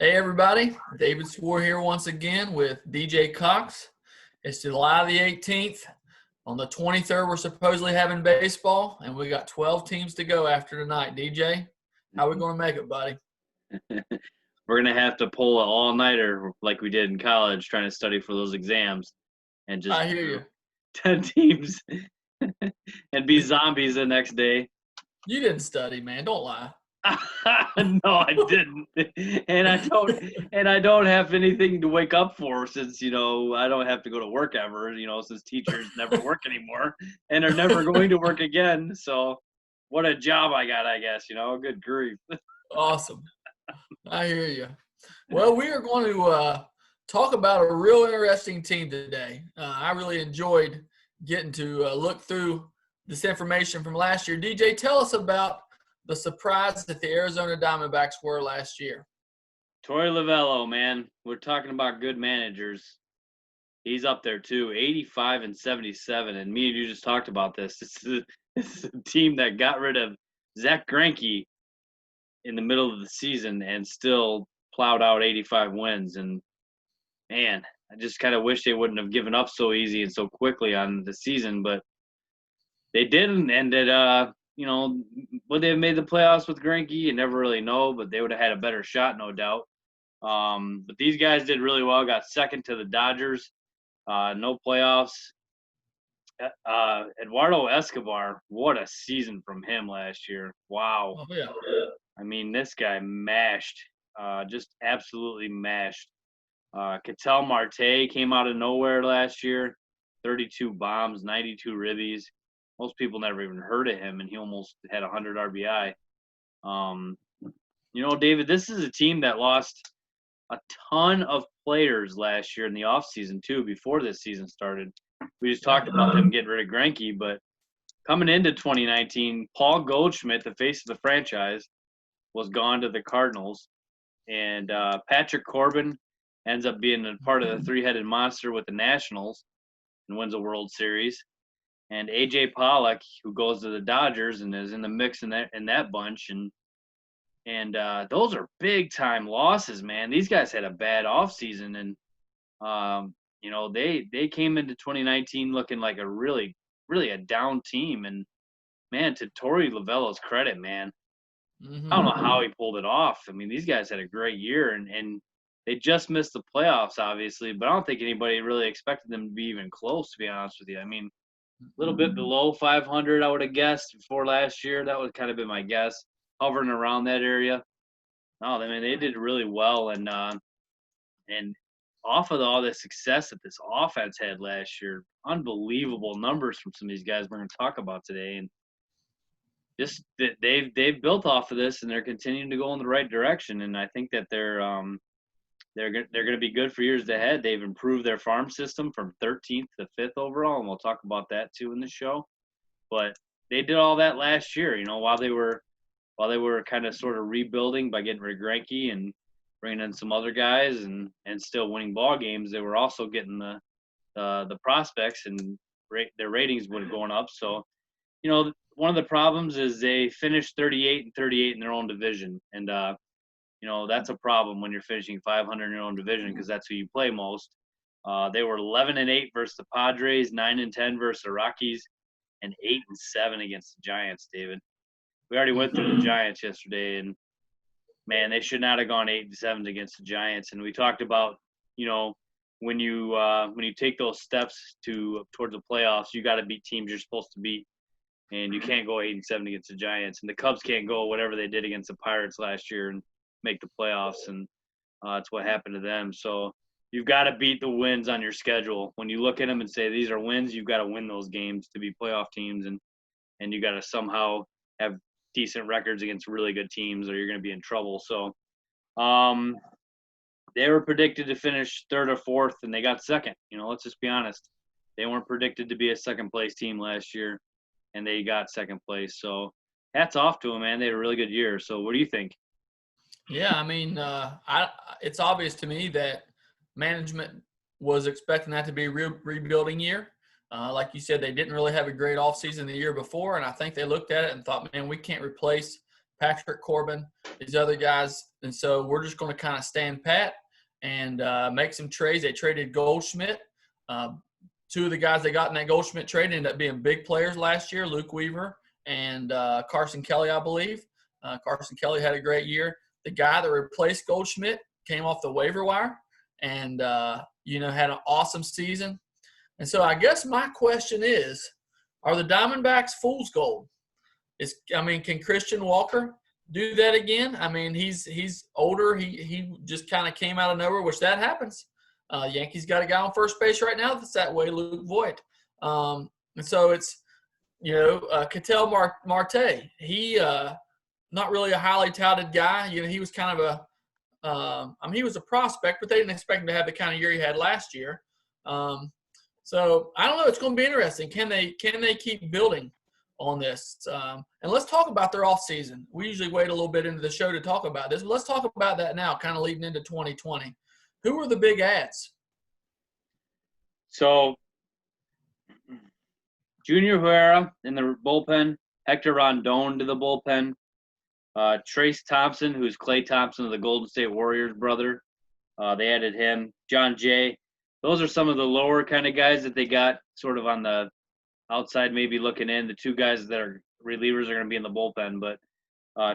Hey everybody, David Swor here once again with DJ Cox. It's July the 18th. On the 23rd, we're supposedly having baseball, and we got 12 teams to go after tonight. DJ, how are we going to make it, buddy? We're going to have to pull an all-nighter like we did in college trying to study for those exams and just I hear you. 10 teams and be zombies the next day. You didn't study, man. Don't lie. No, I didn't. And I don't have anything to wake up for since, I don't have to go to work ever, since teachers never work anymore and are never going to work again. So what a job I got, I guess, good grief. Awesome. I hear you. Well, we are going to talk about a real interesting team today. I really enjoyed getting to look through this information from last year. DJ, tell us about the surprise that the Arizona Diamondbacks were last year. Torey Lovullo, man. We're talking about good managers. He's up there too, 85 and 77. And me and you just talked about this. This is a team that got rid of Zach Greinke in the middle of the season and still plowed out 85 wins. And, man, I just kind of wish they wouldn't have given up so easy and so quickly on the season. But they didn't. And it, would they have made the playoffs with Greinke? You never really know, but they would have had a better shot, no doubt. But these guys did really well. Got second to the Dodgers. No playoffs. Eduardo Escobar, what a season from him last year. Wow. Oh, yeah. I mean, this guy mashed, just absolutely mashed. Ketel Marte came out of nowhere last year, 32 bombs, 92 ribbies. Most people never even heard of him, and he almost had 100 RBI. David, this is a team that lost a ton of players last year in the offseason, too, before this season started. We just talked about them getting rid of Greinke, but coming into 2019, Paul Goldschmidt, the face of the franchise, was gone to the Cardinals. And Patrick Corbin ends up being a part of the three-headed monster with the Nationals and wins a World Series. And A.J. Pollock, who goes to the Dodgers and is in the mix in that bunch. And those are big-time losses, man. These guys had a bad offseason. And, they came into 2019 looking like a really, really a down team. And, man, to Torey Lovullo's credit, man, I don't know how he pulled it off. I mean, these guys had a great year, and they just missed the playoffs, obviously. But I don't think anybody really expected them to be even close, to be honest with you. I mean, a little bit below 500, I would have guessed, before last year. That would kind of been my guess, hovering around that area. No, I mean, they did really well. And off of all the success that this offense had last year, unbelievable numbers from some of these guys we're going to talk about today. And just they've built off of this, and they're continuing to go in the right direction. And I think that they're going to be good for years ahead. They've improved their farm system from 13th to 5th overall, and we'll talk about that too in the show. But they did all that last year, while they were kind of sort of rebuilding by getting rid of Greinke and bringing in some other guys and still winning ball games. They were also getting the prospects, and their ratings were going up. So, one of the problems is they finished 38 and 38 in their own division, and that's a problem when you're finishing 500 in your own division because that's who you play most. They were 11 and 8 versus the Padres, 9 and 10 versus the Rockies, and 8 and 7 against the Giants. David, we already went through the Giants yesterday, and man, they should not have gone 8 and 7 against the Giants. And we talked about, when you take those steps towards the playoffs, you got to beat teams you're supposed to beat. And you can't go 8 and 7 against the Giants, and the Cubs can't go whatever they did against the Pirates last year and make the playoffs, and that's what happened to them. So you've got to beat the wins on your schedule. When you look at them and say these are wins, you've got to win those games to be playoff teams, and you got to somehow have decent records against really good teams, or you're going to be in trouble. So they were predicted to finish third or fourth, and they got second. Let's just be honest. They weren't predicted to be a second-place team last year, and they got second place. So hats off to them, man. They had a really good year. So what do you think? Yeah, I mean, it's obvious to me that management was expecting that to be a rebuilding year. Like you said, they didn't really have a great offseason the year before, and I think they looked at it and thought, man, we can't replace Patrick Corbin, these other guys. And so we're just going to kind of stand pat and make some trades. They traded Goldschmidt. Two of the guys they got in that Goldschmidt trade ended up being big players last year, Luke Weaver and Carson Kelly, I believe. Carson Kelly had a great year. The guy that replaced Goldschmidt came off the waiver wire and, had an awesome season. And so I guess my question is, are the Diamondbacks fool's gold? Can Christian Walker do that again? I mean, he's older. He just kind of came out of nowhere, which that happens. Yankees got a guy on first base right now that's that way, Luke Voigt. And so it's, Ketel Marte. He not really a highly touted guy. He was kind of he was a prospect, but they didn't expect him to have the kind of year he had last year. So I don't know. It's going to be interesting. Can they keep building on this? And let's talk about their offseason. We usually wait a little bit into the show to talk about this, but let's talk about that now, kind of leading into 2020. Who were the big ads? So Junior Herrera in the bullpen, Hector Rondon to the bullpen, Trace Thompson, who's Klay Thompson of the Golden State Warriors brother. They added him. John Jay. Those are some of the lower kind of guys that they got sort of on the outside, maybe looking in. The two guys that are relievers are going to be in the bullpen, but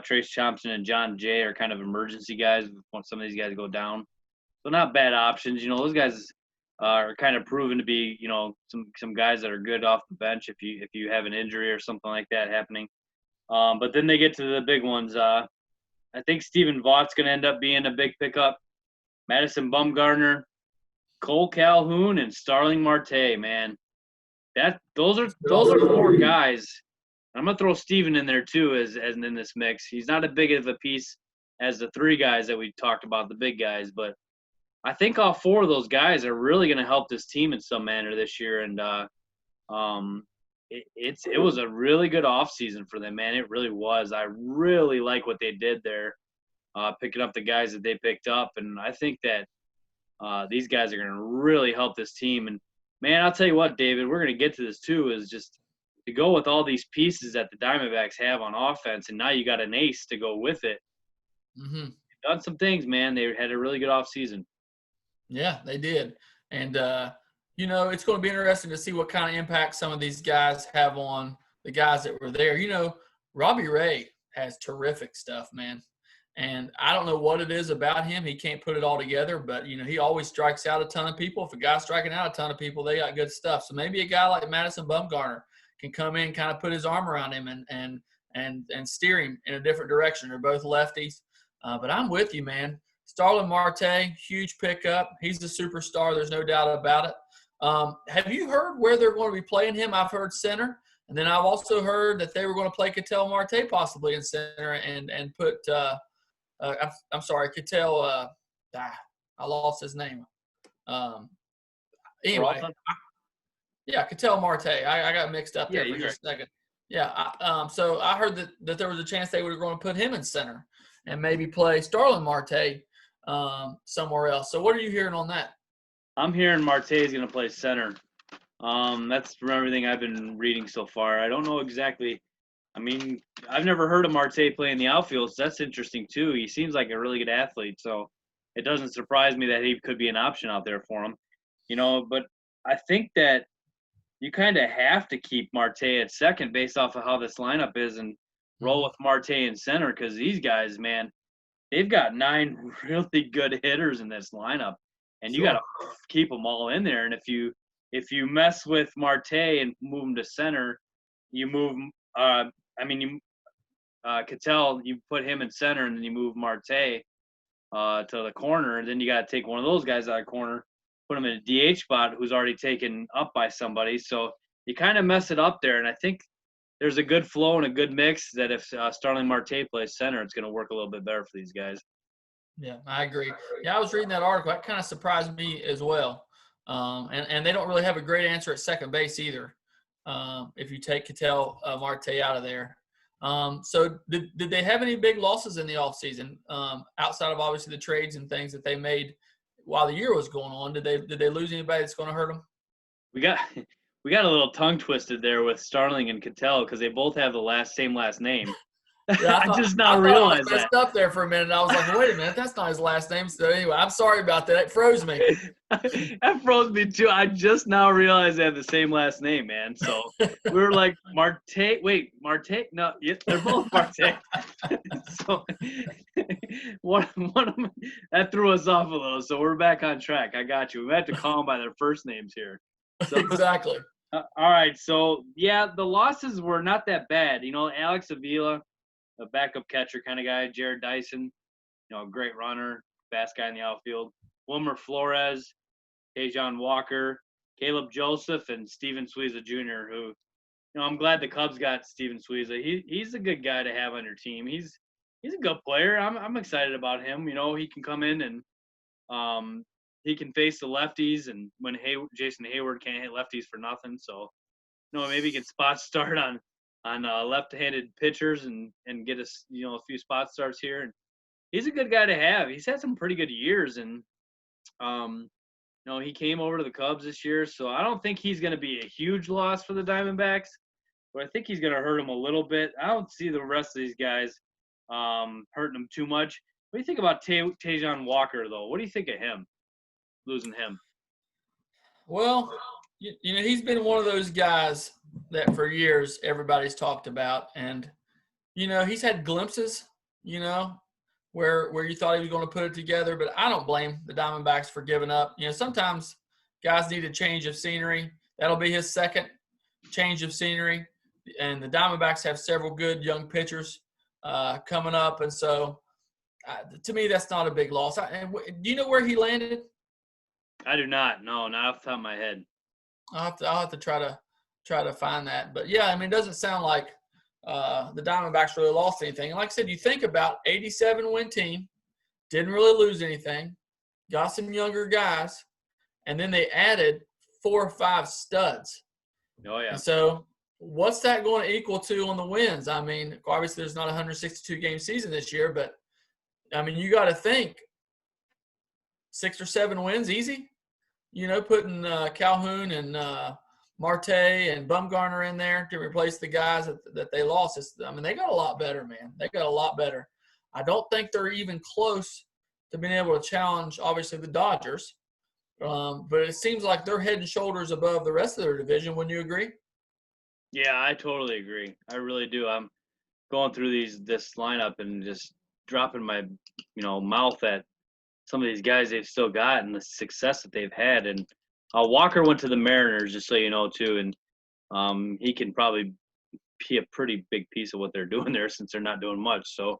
Trace Thompson and John Jay are kind of emergency guys when some of these guys go down. So not bad options. Those guys are kind of proven to be, some guys that are good off the bench if you have an injury or something like that happening. But then they get to the big ones. I think Stephen Vaught's going to end up being a big pickup. Madison Bumgarner, Cole Calhoun, and Starling Marte, man. Those are four guys. I'm gonna throw Steven in there too as in this mix. He's not as big of a piece as the three guys that we talked about, the big guys, but I think all four of those guys are really gonna help this team in some manner this year. And it was a really good offseason for them, man. It really was. I really like what they did there, picking up the guys that they picked up, and I think that these guys are gonna really help this team. And man, I'll tell you what, David, we're gonna get to this too. Is just to go with all these pieces that the Diamondbacks have on offense, and now you got an ace to go with it. Mm-hmm. Done some things, man. They had a really good offseason. Yeah, they did. And, it's going to be interesting to see what kind of impact some of these guys have on the guys that were there. Robbie Ray has terrific stuff, man. And I don't know what it is about him. He can't put it all together, but, he always strikes out a ton of people. If a guy's striking out a ton of people, they got good stuff. So maybe a guy like Madison Bumgarner can come in, kind of put his arm around him and steer him in a different direction. They're both lefties. But I'm with you, man. Starling Marte, huge pickup. He's a superstar. There's no doubt about it. Have you heard where they're going to be playing him? I've heard center. And then I've also heard that they were going to play Ketel Marte possibly in center and put I'm sorry, Ketel I lost his name. Anyway. Yeah, Ketel Marte. I got mixed up there for just a second. Yeah, so I heard that there was a chance they were going to put him in center and maybe play Starling Marte somewhere else. So what are you hearing on that? I'm hearing Marte is going to play center. That's from everything I've been reading so far. I don't know exactly. I mean, I've never heard of Marte play in the outfield, so that's interesting too. He seems like a really good athlete, so it doesn't surprise me that he could be an option out there for him. But I think that you kind of have to keep Marte at second based off of how this lineup is and roll with Marte in center because these guys, man, they've got 9 really good hitters in this lineup, and you got to keep them all in there. And if you mess with Marte and move him to center, you move Ketel, you put him in center, and then you move Marte to the corner, and then you got to take one of those guys out of the corner, put him in a DH spot who's already taken up by somebody. So you kind of mess it up there, and I think there's a good flow and a good mix that if Starling Marte plays center, it's going to work a little bit better for these guys. Yeah, I agree. Yeah, I was reading that article. That kind of surprised me as well. And they don't really have a great answer at second base either if you take Ketel Marte out of there. So did they have any big losses in the offseason outside of obviously the trades and things that they made while the year was going on? Did they lose anybody that's going to hurt them? We got a little tongue twisted there with Starling and Ketel because they both have the same last name. Yeah, I just I now thought I was realized that. messed up there for a minute. I was like, wait a minute, that's not his last name. So anyway, I'm sorry about that. It froze me. That froze me too. I just now realized they have the same last name, man. So we were like Marte. Wait, Marte? No, yeah, they're both Marte. So one of them, that threw us off a little. So we're back on track. I got you. We have to call them by their first names here. So Exactly. all right. So yeah, the losses were not that bad. You know, Alex Avila, a backup catcher kind of guy. Jared Dyson, you know, a great runner, fast guy in the outfield. Wilmer Flores, Tejon Walker, Caleb Joseph, and Steven Suiza Jr., who, you know, I'm glad the Cubs got Steven Suiza. He's a good guy to have on your team. He's a good player. I'm excited about him. You know, he can come in and he can face the lefties, and when Jason Hayward can't hit lefties for nothing, so you know maybe he can spot start on left-handed pitchers and get us a few spot starts here. And he's a good guy to have. He's had some pretty good years, and he came over to the Cubs this year, so I don't think he's going to be a huge loss for the Diamondbacks, but I think he's going to hurt them a little bit. I don't see the rest of these guys hurting them too much. What do you think about Tejon Walker, though? What do you think of him, losing him? Well, he's been one of those guys that for years everybody's talked about, and he's had glimpses, where you thought he was going to put it together, but I don't blame the Diamondbacks for giving up. Sometimes guys need a change of scenery. That'll be his second change of scenery, and the Diamondbacks have several good young pitchers coming up, and so to me that's not a big loss. Do you know where he landed? I do not. No, not off the top of my head. I'll have to try to find that. But yeah, I mean, it doesn't sound like the Diamondbacks really lost anything. And like I said, you think about 87 win team, didn't really lose anything, got some younger guys, and then they added 4 or 5 studs. Oh yeah. And so what's that going to equal to on the wins? I mean, obviously there's not a 162 game season this year, but I mean, you got to think 6 or 7 wins easy. Putting Calhoun and Marte and Bumgarner in there to replace the guys that they lost. They got a lot better, man. They got a lot better. I don't think they're even close to being able to challenge, obviously, the Dodgers. But it seems like they're head and shoulders above the rest of their division. Wouldn't you agree? Yeah, I totally agree. I really do. I'm going through this lineup and just dropping my mouth at some of these guys they've still got and the success that they've had. And Walker went to the Mariners, just so you know, too, and he can probably be a pretty big piece of what they're doing there since they're not doing much. So,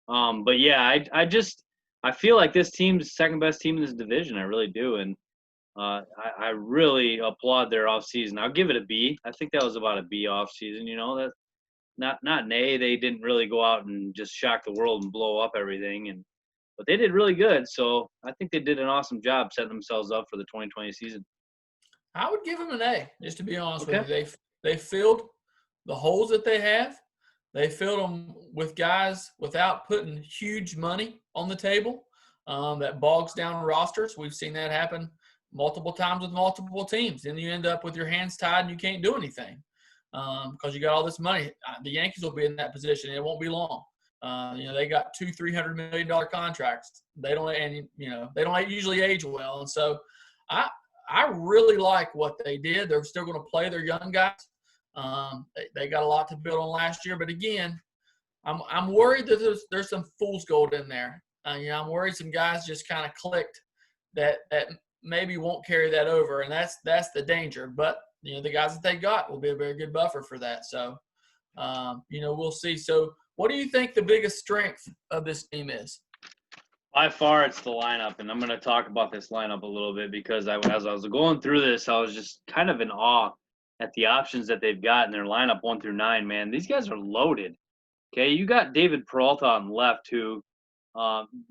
but yeah, I feel like this team's the second best team in this division. I really do, and I really applaud their offseason. I'll give it a B. I think that was about a B offseason. That not an A. They didn't really go out and just shock the world and blow up everything, but they did really good. So I think they did an awesome job setting themselves up for the 2020 season. I would give them an A, just to be honest Okay. with you. They filled the holes that they have. They filled them with guys without putting huge money on the table that bogs down rosters. We've seen that happen multiple times with multiple teams. Then you end up with your hands tied and you can't do anything because you got all this money. The Yankees will be in that position. It won't be long. They got $200-300 million contracts. They don't usually age well, and so I really like what they did. They're still going to play their young guys. They got a lot to build on last year, but again, I'm worried that there's some fool's gold in there. I'm worried some guys just kind of clicked that maybe won't carry that over, and that's the danger. But the guys that they got will be a very good buffer for that. So we'll see. So what do you think the biggest strength of this team is? By far, it's the lineup, and I'm going to talk about this lineup a little bit because as I was going through this, I was just kind of in awe at the options that they've got in their lineup 1 through 9. Man, these guys are loaded. Okay, you got David Peralta on left, who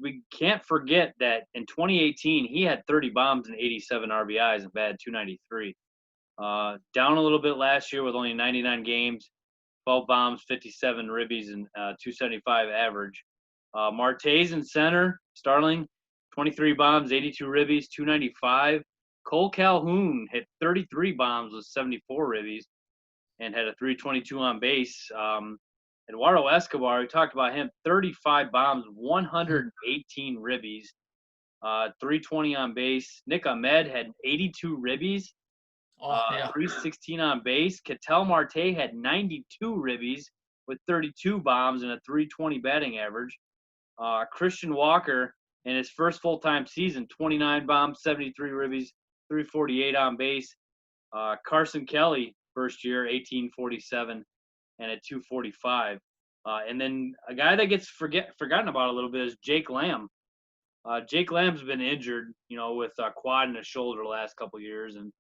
we can't forget that in 2018 he had 30 bombs and 87 RBIs and batted 293. Down a little bit last year with only 99 games, 12 bombs, 57 ribbies, and 275 average. Marte's in center, Starling, 23 bombs, 82 ribbies, 295. Cole Calhoun hit 33 bombs with 74 ribbies and had a 322 on base. Eduardo Escobar, we talked about him, 35 bombs, 118 ribbies, 320 on base. Nick Ahmed had 82 ribbies, Oh, yeah. 316 on base. Ketel Marte had 92 ribbies with 32 bombs and a 320 batting average. Christian Walker, in his first full-time season, 29 bombs, 73 ribbies, 348 on base. Carson Kelly, first year, 1847 and a 245. And then a guy that gets forgotten about a little bit is Jake Lamb. Jake Lamb's been injured, with a quad and a shoulder the last couple years. And,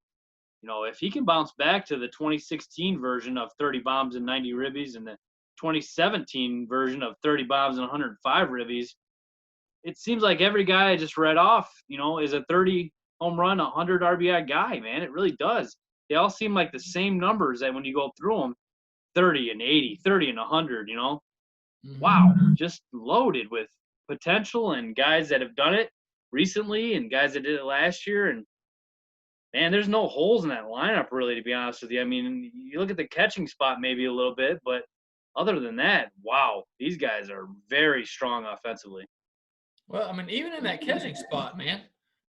if he can bounce back to the 2016 version of 30 bombs and 90 ribbies and the 2017 version of 30 bombs and 105 ribbies, it seems like every guy I just read off, is a 30 home run, 100 RBI guy, man. It really does. They all seem like the same numbers that when you go through them, 30 and 80, 30 and 100, Wow, just loaded with potential and guys that have done it recently and guys that did it last year. And, man, there's no holes in that lineup, really, to be honest with you. I mean, you look at the catching spot maybe a little bit, but other than that, wow, these guys are very strong offensively. Well, I mean, even in that catching spot, man,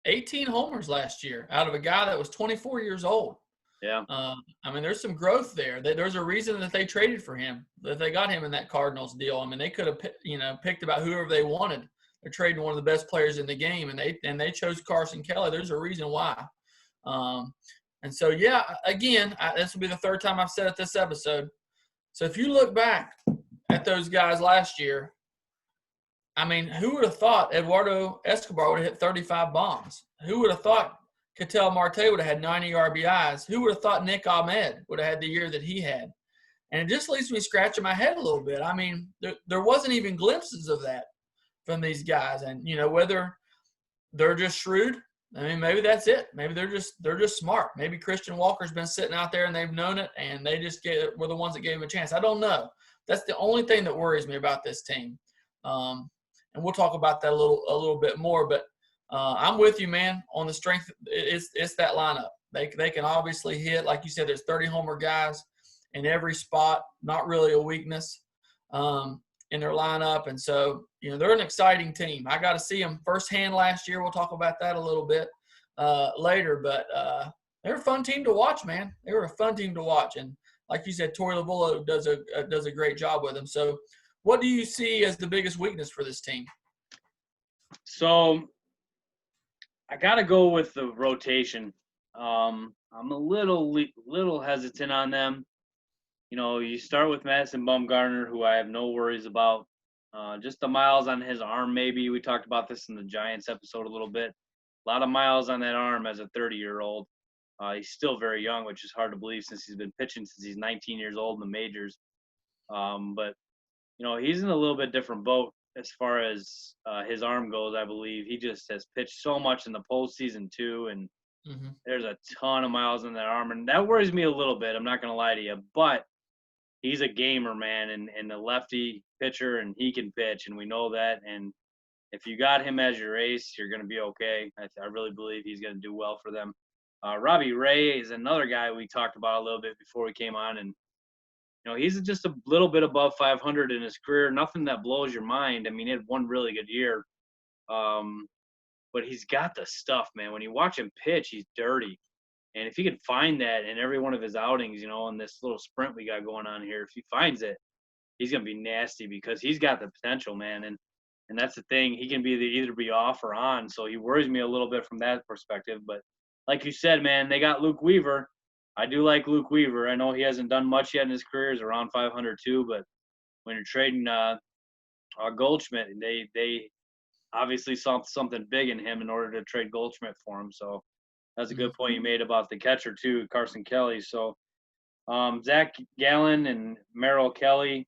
18 homers last year out of a guy that was 24 years old. Yeah. I mean, there's some growth there. There's a reason that they traded for him, that they got him in that Cardinals deal. I mean, they could have, picked about whoever they wanted. They're trading one of the best players in the game, and they chose Carson Kelly. There's a reason why. And so, yeah, again, this will be the third time I've said it this episode. So if you look back at those guys last year, I mean, who would have thought Eduardo Escobar would have hit 35 bombs? Who would have thought Ketel Marte would have had 90 RBIs? Who would have thought Nick Ahmed would have had the year that he had? And it just leaves me scratching my head a little bit. I mean, there wasn't even glimpses of that from these guys. And, whether they're just shrewd, I mean, maybe that's it. Maybe they're just smart. Maybe Christian Walker's been sitting out there and they've known it, and they just were the ones that gave him a chance. I don't know. That's the only thing that worries me about this team. And we'll talk about that a little bit more. But I'm with you, man, on the strength. It's that lineup. They can obviously hit. Like you said, there's 30 homer guys in every spot, not really a weakness in their lineup. And so, they're an exciting team. I got to see them firsthand last year. We'll talk about that a little bit later. But they're a fun team to watch, man. They were a fun team to watch. And like you said, Torey Lovullo does a great job with them. So what do you see as the biggest weakness for this team? So I got to go with the rotation. I'm a little hesitant on them. You start with Madison Bumgarner, who I have no worries about. Just the miles on his arm, maybe. We talked about this in the Giants episode a little bit. A lot of miles on that arm as a 30-year-old. He's still very young, which is hard to believe since he's been pitching since he's 19 years old in the majors. But he's in a little bit different boat as far as his arm goes, I believe. He just has pitched so much in the postseason, too, and there's a ton of miles on that arm. And that worries me a little bit, I'm not going to lie to you. But he's a gamer, man, and a lefty pitcher, and he can pitch, and we know that. And if you got him as your ace, you're going to be okay. I really believe he's going to do well for them. Robbie Ray is another guy we talked about a little bit before we came on, and he's just a little bit above 500 in his career. Nothing that blows your mind. I mean, he had one really good year. But he's got the stuff, man. When you watch him pitch, he's dirty. And if he can find that in every one of his outings, in this little sprint we got going on here, if he finds it, he's going to be nasty because he's got the potential, man. And that's the thing. He can either be off or on. So he worries me a little bit from that perspective. But like you said, man, they got Luke Weaver. I do like Luke Weaver. I know he hasn't done much yet in his career. He's around 500 too. But when you're trading Goldschmidt, they obviously saw something big in him in order to trade Goldschmidt for him. So that's a good point you made about the catcher too, Carson Kelly. So Zach Gallen and Merrill Kelly,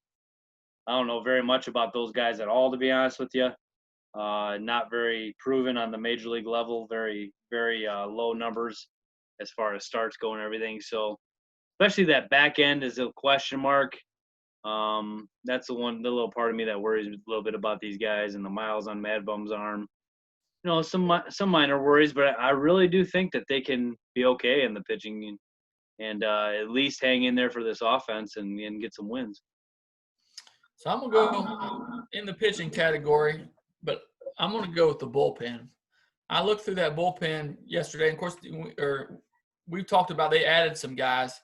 I don't know very much about those guys at all, to be honest with you. Not very proven on the major league level. Very, very low numbers as far as starts go and everything. So especially that back end is a question mark. That's the little part of me that worries a little bit about these guys and the miles on Mad Bum's arm. Some minor worries, but I really do think that they can be okay in the pitching and at least hang in there for this offense and get some wins. So I'm going to go in the pitching category, but I'm going to go with the bullpen. I looked through that bullpen yesterday. And of course, we've talked about they added some guys,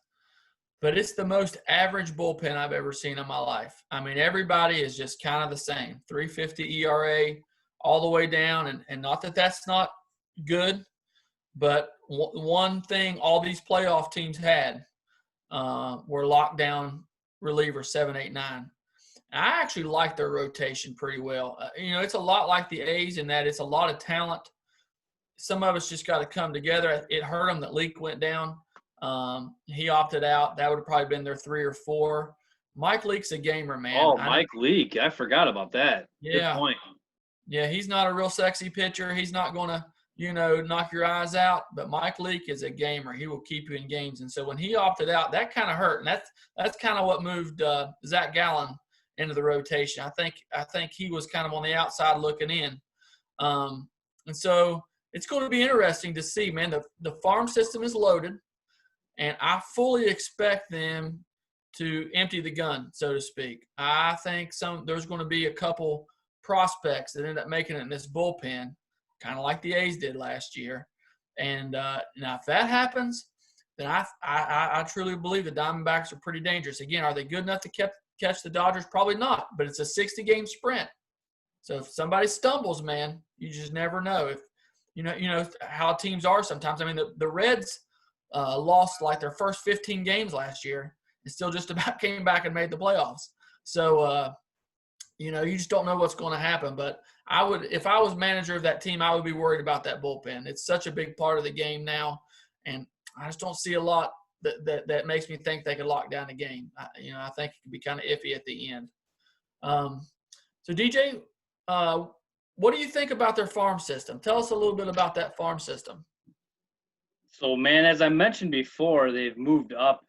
but it's the most average bullpen I've ever seen in my life. I mean, everybody is just kind of the same, 3.50 ERA all the way down. And not that that's not good, but one thing all these playoff teams had were lockdown relievers, 7, 8, 9. I actually like their rotation pretty well. It's a lot like the A's in that it's a lot of talent. Some of us just got to come together. It hurt them that Leak went down. He opted out. That would have probably been their 3 or 4. Mike Leake's a gamer, man. Oh, Mike Leake. I forgot about that. Yeah. Good point. Yeah, he's not a real sexy pitcher. He's not going to, knock your eyes out. But Mike Leake is a gamer. He will keep you in games. And so when he opted out, that kind of hurt. And that's kind of what moved Zach Gallen into the rotation. I think he was kind of on the outside looking in. And so it's going to be interesting to see, man. The farm system is loaded, and I fully expect them to empty the gun, so to speak. I think there's going to be a couple prospects that end up making it in this bullpen, kind of like the A's did last year. And now if that happens, then I truly believe the Diamondbacks are pretty dangerous. Again, are they good enough to catch the Dodgers? Probably not, but it's a 60-game sprint. So if somebody stumbles, man, you just never know. If you know how teams are sometimes. I mean, the Reds lost like their first 15 games last year and still just about came back and made the playoffs. So, you just don't know what's going to happen. But if I was manager of that team, I would be worried about that bullpen. It's such a big part of the game now, and I just don't see a lot that makes me think they could lock down the game. I think it could be kind of iffy at the end. So, DJ, what do you think about their farm system? Tell us a little bit about that farm system. So, man, as I mentioned before, they've moved up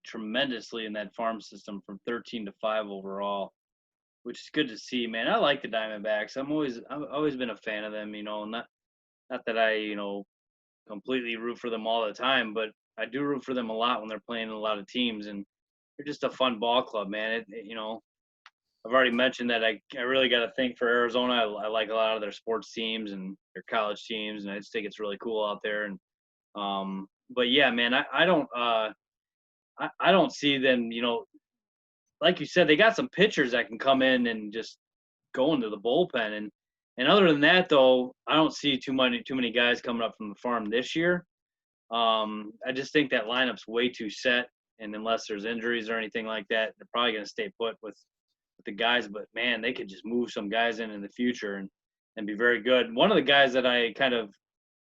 tremendously in that farm system from 13 to 5 overall, which is good to see, man. I like the Diamondbacks. I've always been a fan of them, not that I, completely root for them all the time, but I do root for them a lot when they're playing in a lot of teams, and they're just a fun ball club, man. I've already mentioned that I really got to think for Arizona. I like a lot of their sports teams and their college teams, and I just think it's really cool out there. And but yeah, man, I don't see them. Like you said, they got some pitchers that can come in and just go into the bullpen. And other than that, though, I don't see too many guys coming up from the farm this year. I just think that lineup's way too set, and unless there's injuries or anything like that, they're probably going to stay put with the guys. But man, they could just move some guys in the future and be very good. One of the guys that I kind of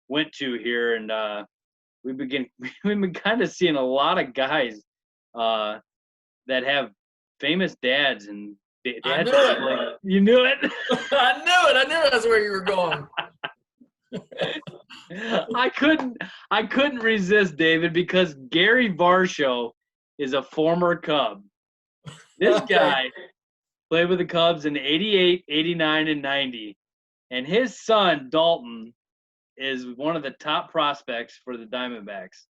went to here, and we've been kind of seeing a lot of guys that have famous dads, and I knew it. You knew it. I knew it. I knew that's where you were going. I couldn't resist, David, because Gary Varsho is a former Cub. This guy played with the Cubs in 88, 89, and 90. And his son, Dalton, is one of the top prospects for the Diamondbacks.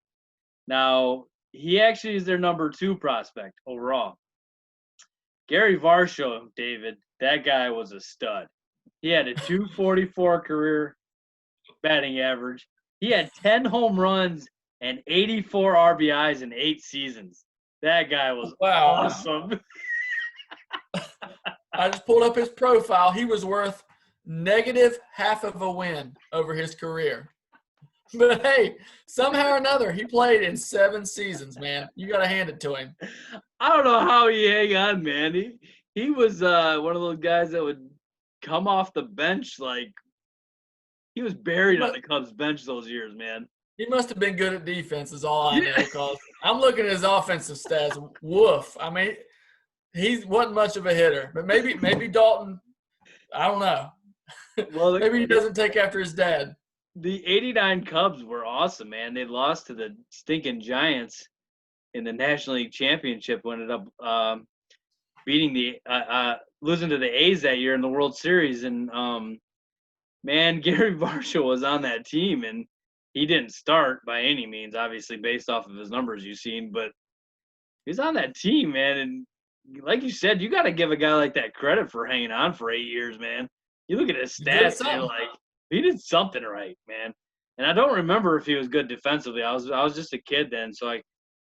Now, he actually is their number 2 prospect overall. Gary Varsho, David, that guy was a stud. He had a 244 career batting average. He had 10 home runs and 84 RBIs in 8 seasons. That guy was awesome. I just pulled up his profile. He was worth negative half of a win over his career. But hey, somehow or another, he played in 7 seasons, man. You got to hand it to him. I don't know how he hang on, man. He was one of those guys that would come off the bench like he was buried on the Cubs bench those years, man. He must have been good at defense is all I know, because I'm looking at his offensive stats. Woof. I mean, he wasn't much of a hitter. But maybe Dalton, I don't know. Well, maybe he doesn't take after his dad. The 89 Cubs were awesome, man. They lost to the stinking Giants in the National League Championship, who ended up losing to the A's that year in the World Series. And, man, Gary Varsho was on that team, and he didn't start by any means, obviously, based off of his numbers you've seen. But he was on that team, man, and like you said, you got to give a guy like that credit for hanging on for 8 years, man. You look at his He's good at stats, and you're something. like, he did something right, man. And I don't remember if he was good defensively. I was just a kid then, so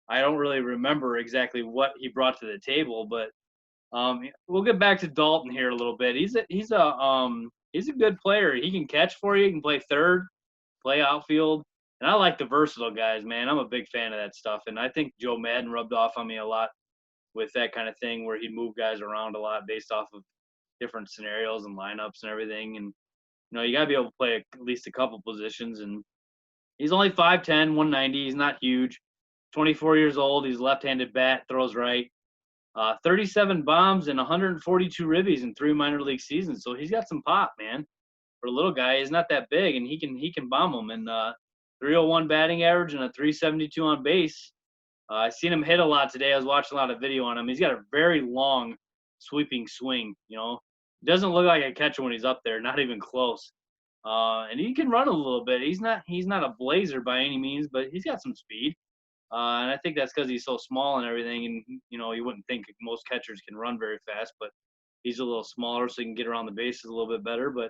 I don't really remember exactly what he brought to the table. But we'll get back to Dalton here a little bit. He's a good player. He can catch for you. He can play third, play outfield. And I like the versatile guys, man. I'm a big fan of that stuff. And I think Joe Madden rubbed off on me a lot with that kind of thing where he'd move guys around a lot based off of different scenarios and lineups and everything. And, you got to be able to play at least a couple positions. And he's only 5'10", 190. He's not huge. 24 years old. He's left-handed bat, throws right. 37 bombs and 142 ribbies in 3 minor league seasons. So he's got some pop, man. For a little guy, he's not that big, and he can bomb them. And 301 batting average and a 372 on base. I seen him hit a lot today. I was watching a lot of video on him. He's got a very long, sweeping swing. Doesn't look like a catcher when he's up there, not even close. And he can run a little bit. He's not a blazer by any means, but he's got some speed. And I think that's because he's so small and everything. And you wouldn't think most catchers can run very fast, but he's a little smaller, so he can get around the bases a little bit better. But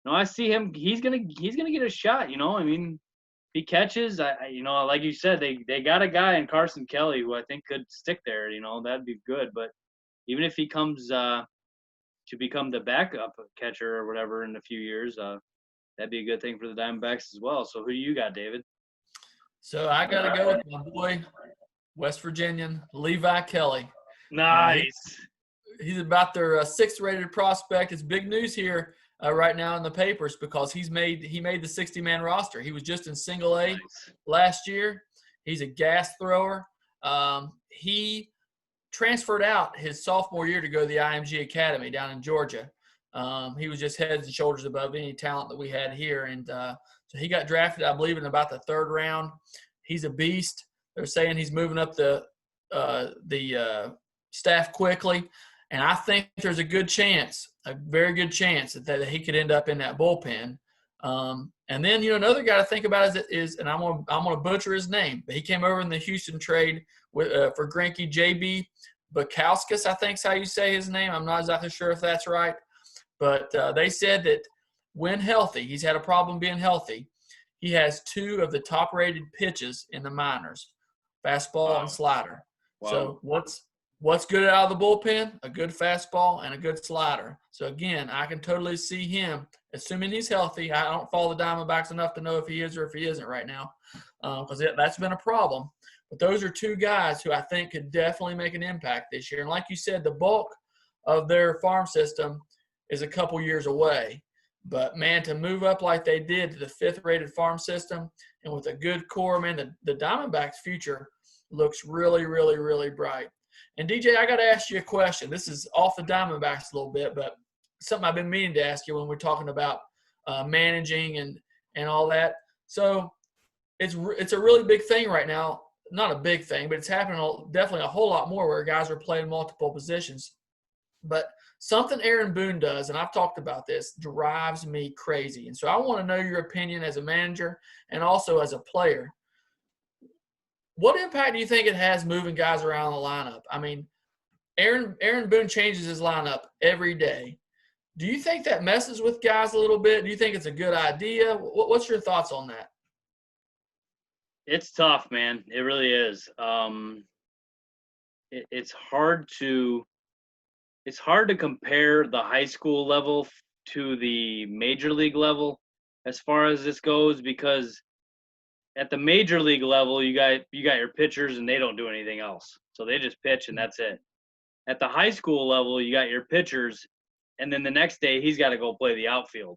I see him. He's gonna get a shot. I mean, he catches. Like you said, they got a guy in Carson Kelly who I think could stick there. That'd be good. But even if he comes to become the backup catcher or whatever in a few years, that'd be a good thing for the Diamondbacks as well. So who do you got, David? So I got to go with my boy, West Virginian Levi Kelly. Nice. He's about their 6th rated prospect. It's big news here right now in the papers because he made the 60-man roster. He was just in Single A last year. He's a gas thrower. He transferred out his sophomore year to go to the IMG Academy down in Georgia. He was just heads and shoulders above any talent that we had here. And so he got drafted, I believe, in about the 3rd round. He's a beast. They're saying he's moving up the staff quickly. And I think there's a good chance, a very good chance that he could end up in that bullpen. And then, another guy to think about is and I'm gonna butcher his name, but he came over in the Houston trade for Greinke, JB Bukowskis, I think is how you say his name. I'm not exactly sure if that's right. But they said that when healthy, he's had a problem being healthy. He has 2 of the top-rated pitches in the minors, fastball and slider. Wow. So what's good out of the bullpen? A good fastball and a good slider. So, again, I can totally see him, assuming he's healthy. I don't follow the Diamondbacks enough to know if he is or if he isn't right now because that's been a problem. But those are 2 guys who I think could definitely make an impact this year. And like you said, the bulk of their farm system is a couple years away. But, man, to move up like they did to the 5th-rated farm system and with a good core, man, the Diamondbacks' future looks really, really, really bright. And, DJ, I got to ask you a question. This is off the Diamondbacks a little bit, but something I've been meaning to ask you when we're talking about managing and all that. So it's a really big thing right now. Not a big thing, but it's happening definitely a whole lot more where guys are playing multiple positions. But something Aaron Boone does, and I've talked about this, drives me crazy. And so I want to know your opinion as a manager and also as a player. What impact do you think it has moving guys around the lineup? I mean, Aaron Boone changes his lineup every day. Do you think that messes with guys a little bit? Do you think it's a good idea? What's your thoughts on that? It's tough, man. It really is. It's hard to compare the high school level to the major league level as far as this goes, because at the major league level, you got your pitchers and they don't do anything else. So they just pitch and that's it. At the high school level, you got your pitchers and then the next day he's got to go play the outfield.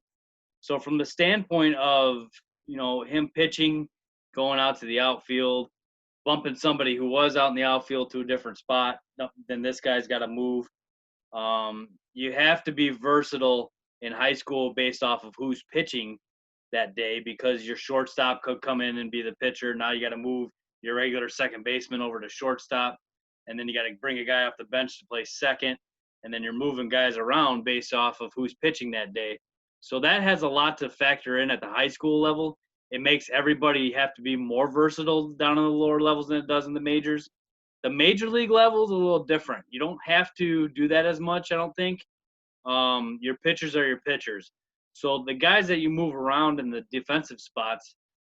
So from the standpoint of, him pitching, going out to the outfield, bumping somebody who was out in the outfield to a different spot, then this guy's got to move. You have to be versatile in high school based off of who's pitching that day, because your shortstop could come in and be the pitcher. Now you got to move your regular second baseman over to shortstop, and then you got to bring a guy off the bench to play second, and then you're moving guys around based off of who's pitching that day. So that has a lot to factor in at the high school level. It makes everybody have to be more versatile down in the lower levels than it does in the majors. The major league level is a little different. You don't have to do that as much, I don't think. Your pitchers are your pitchers. So the guys that you move around in the defensive spots,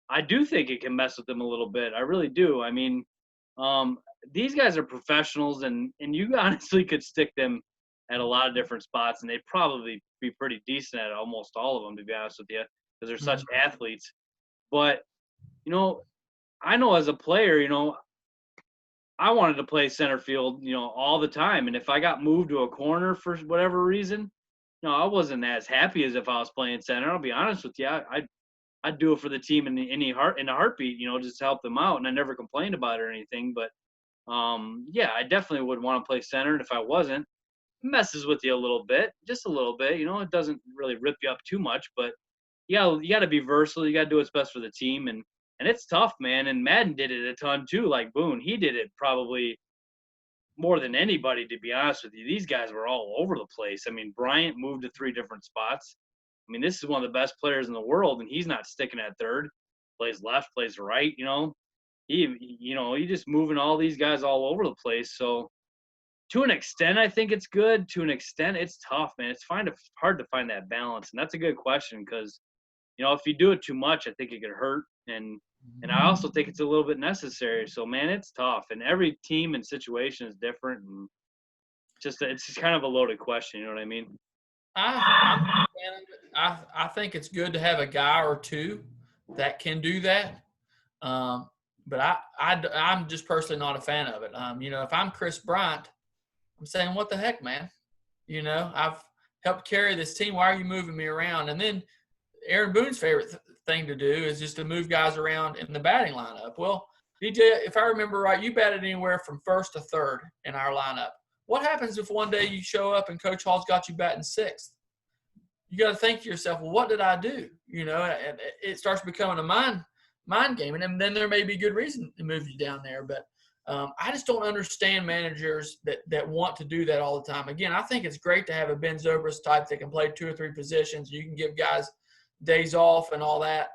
I do think it can mess with them a little bit. I really do. I mean, um, these guys are professionals, and you honestly could stick them at a lot of different spots, and they'd probably be pretty decent at almost all of them, to be honest with you, because they're such athletes. But I know as a player, I wanted to play center field, all the time. And if I got moved to a corner for whatever reason, I wasn't as happy as if I was playing center. I'll be honest with you. I'd do it for the team in a heartbeat, just to help them out. And I never complained about it or anything. But yeah, I definitely would want to play center. And if I wasn't, it messes with you a little bit, just a little bit. It doesn't really rip you up too much. But yeah, you got to be versatile. You got to do what's best for the team. And it's tough, man. And Madden did it a ton too. Like Boone, he did it probably more than anybody, to be honest with you. These guys were all over the place. I mean, Bryant moved to 3 different spots. I mean, this is one of the best players in the world, and he's not sticking at third. Plays left, plays right. He just moving all these guys all over the place. So to an extent, I think it's good. To an extent, it's tough, man. It's hard to find that balance, and that's a good question because if you do it too much, I think it could hurt. And I also think it's a little bit necessary. So, man, it's tough. And every team and situation is different. And it's just kind of a loaded question. You know what I mean? I think it's good to have a guy or two that can do that. But I'm just personally not a fan of it. If I'm Chris Bryant, I'm saying, what the heck, man? I've helped carry this team. Why are you moving me around? And then Aaron Boone's favorite thing to do is just to move guys around in the batting lineup. Well, DJ, if I remember right, you batted anywhere from first to third in our lineup. What happens if one day you show up and Coach Hall's got you batting sixth? You got to think to yourself, well, what did I do? And it starts becoming a mind game, and then there may be good reason to move you down there. But I just don't understand managers that want to do that all the time. Again, I think it's great to have a Ben Zobrist type that can play 2 or 3 positions. You can give guys days off and all that,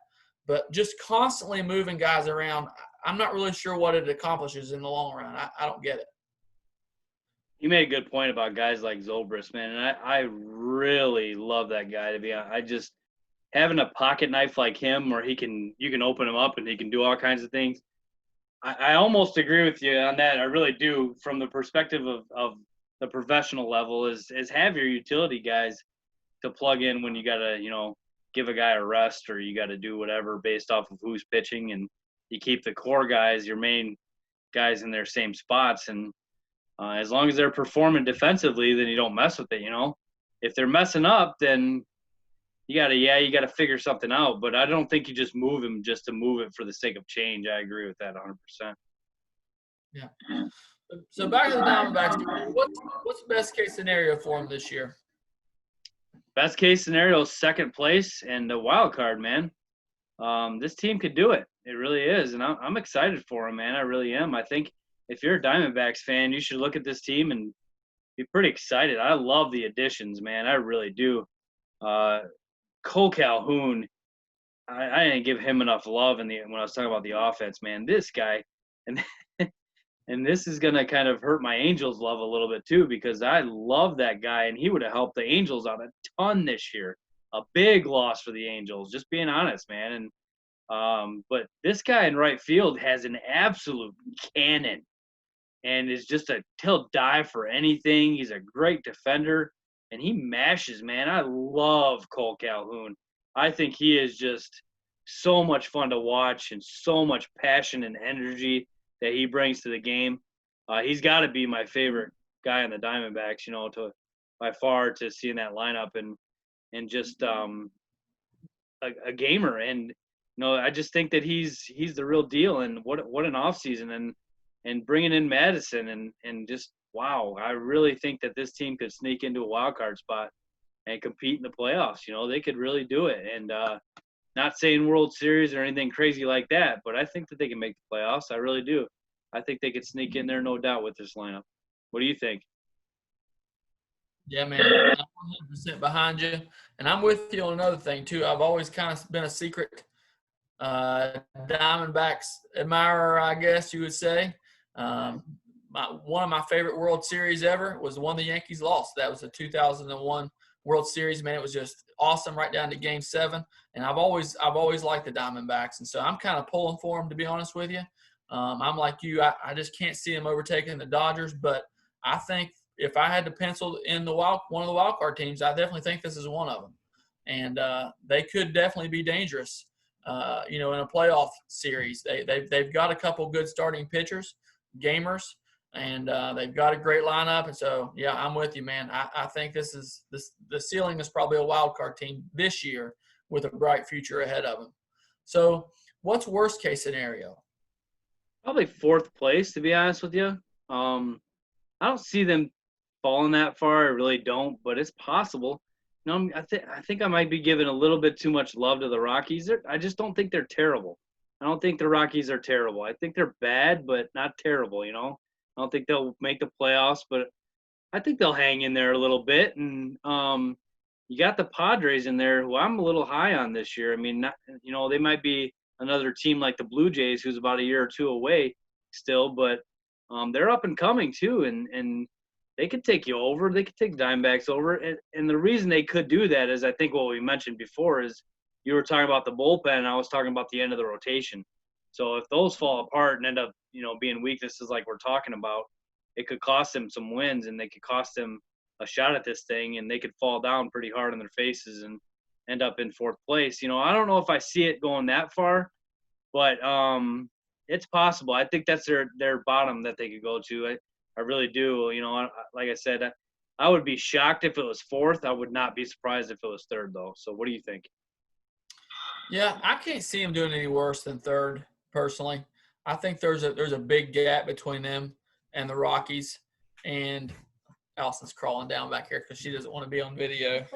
but just constantly moving guys around, I'm not really sure what it accomplishes in the long run. I don't get it. You made a good point about guys like Zobrist, man, and I really love that guy. To be honest, I just having a pocket knife like him, where you can open him up and he can do all kinds of things. I almost agree with you on that. I really do. From the perspective of the professional level, is have your utility guys to plug in when you gotta give a guy a rest, or you got to do whatever based off of who's pitching, and you keep the core guys, your main guys, in their same spots. And as long as they're performing defensively, then you don't mess with it. If they're messing up, then you got to figure something out. But I don't think you just move him just to move it for the sake of change. I agree with that 100%. Yeah. So back to the Diamondbacks. What's the best case scenario for them this year? Best case scenario is second place and a wild card, man. This team could do it. It really is. And I'm excited for them, man. I really am. I think if you're a Diamondbacks fan, you should look at this team and be pretty excited. I love the additions, man. I really do. Cole Calhoun, I didn't give him enough love when I was talking about the offense, man. This guy, and this is going to kind of hurt my Angels love a little bit too, because I love that guy, and he would have helped the Angels out a ton this year. A big loss for the Angels, just being honest, man. And but this guy in right field has an absolute cannon and is just he'll die for anything. He's a great defender, and he mashes, man. I love Cole Calhoun. I think he is just so much fun to watch, and so much passion and energy that he brings to the game. He's got to be my favorite guy on the Diamondbacks, by far, to see in that lineup, and just a gamer. And I just think that he's the real deal. And what an offseason, and bringing in Madison, and just wow. I really think that this team could sneak into a wild card spot and compete in the playoffs. They could really do it. And not saying World Series or anything crazy like that, but I think that they can make the playoffs. I really do. I think they could sneak in there, no doubt, with this lineup. What do you think? Yeah, man, I'm 100% behind you. And I'm with you on another thing, too. I've always kind of been a secret Diamondbacks admirer, I guess you would say. one of my favorite World Series ever was the one the Yankees lost. That was the 2001 World Series. Man, it was just awesome right down to Game 7. And I've always liked the Diamondbacks, and so I'm kind of pulling for them, to be honest with you. I'm like you. I just can't see them overtaking the Dodgers, but I think if I had to pencil in one of the wild card teams, I definitely think this is one of them, and they could definitely be dangerous. In a playoff series, they've got a couple good starting pitchers, gamers, and they've got a great lineup. And so, yeah, I'm with you, man. I think the ceiling is probably a wild card team this year with a bright future ahead of them. So, what's worst case scenario? Probably 4th place, to be honest with you. I don't see them falling that far. I really don't, but it's possible. I think I might be giving a little bit too much love to the Rockies. I just don't think they're terrible. I don't think the Rockies are terrible. I think they're bad, but not terrible. I don't think they'll make the playoffs, but I think they'll hang in there a little bit. And you got the Padres in there, who I'm a little high on this year. I mean, they might be another team like the Blue Jays, who's about a year or two away still, but they're up and coming too, and they could take you over. They could take Diamondbacks over, and the reason they could do that is, I think what we mentioned before is, you were talking about the bullpen, and I was talking about the end of the rotation. So if those fall apart and end up, being weaknesses like we're talking about, it could cost them some wins, and they could cost them a shot at this thing, and they could fall down pretty hard on their faces and end up in 4th place. I don't know if I see it going that far, but it's possible. I think that's their bottom that they could go to. I really do. Like I said, I would be shocked if it was 4th. I would not be surprised if it was 3rd, though. So what do you think? Yeah, I can't see them doing any worse than 3rd, personally. I think there's a big gap between them and the Rockies. And Allison's crawling down back here because she doesn't want to be on video.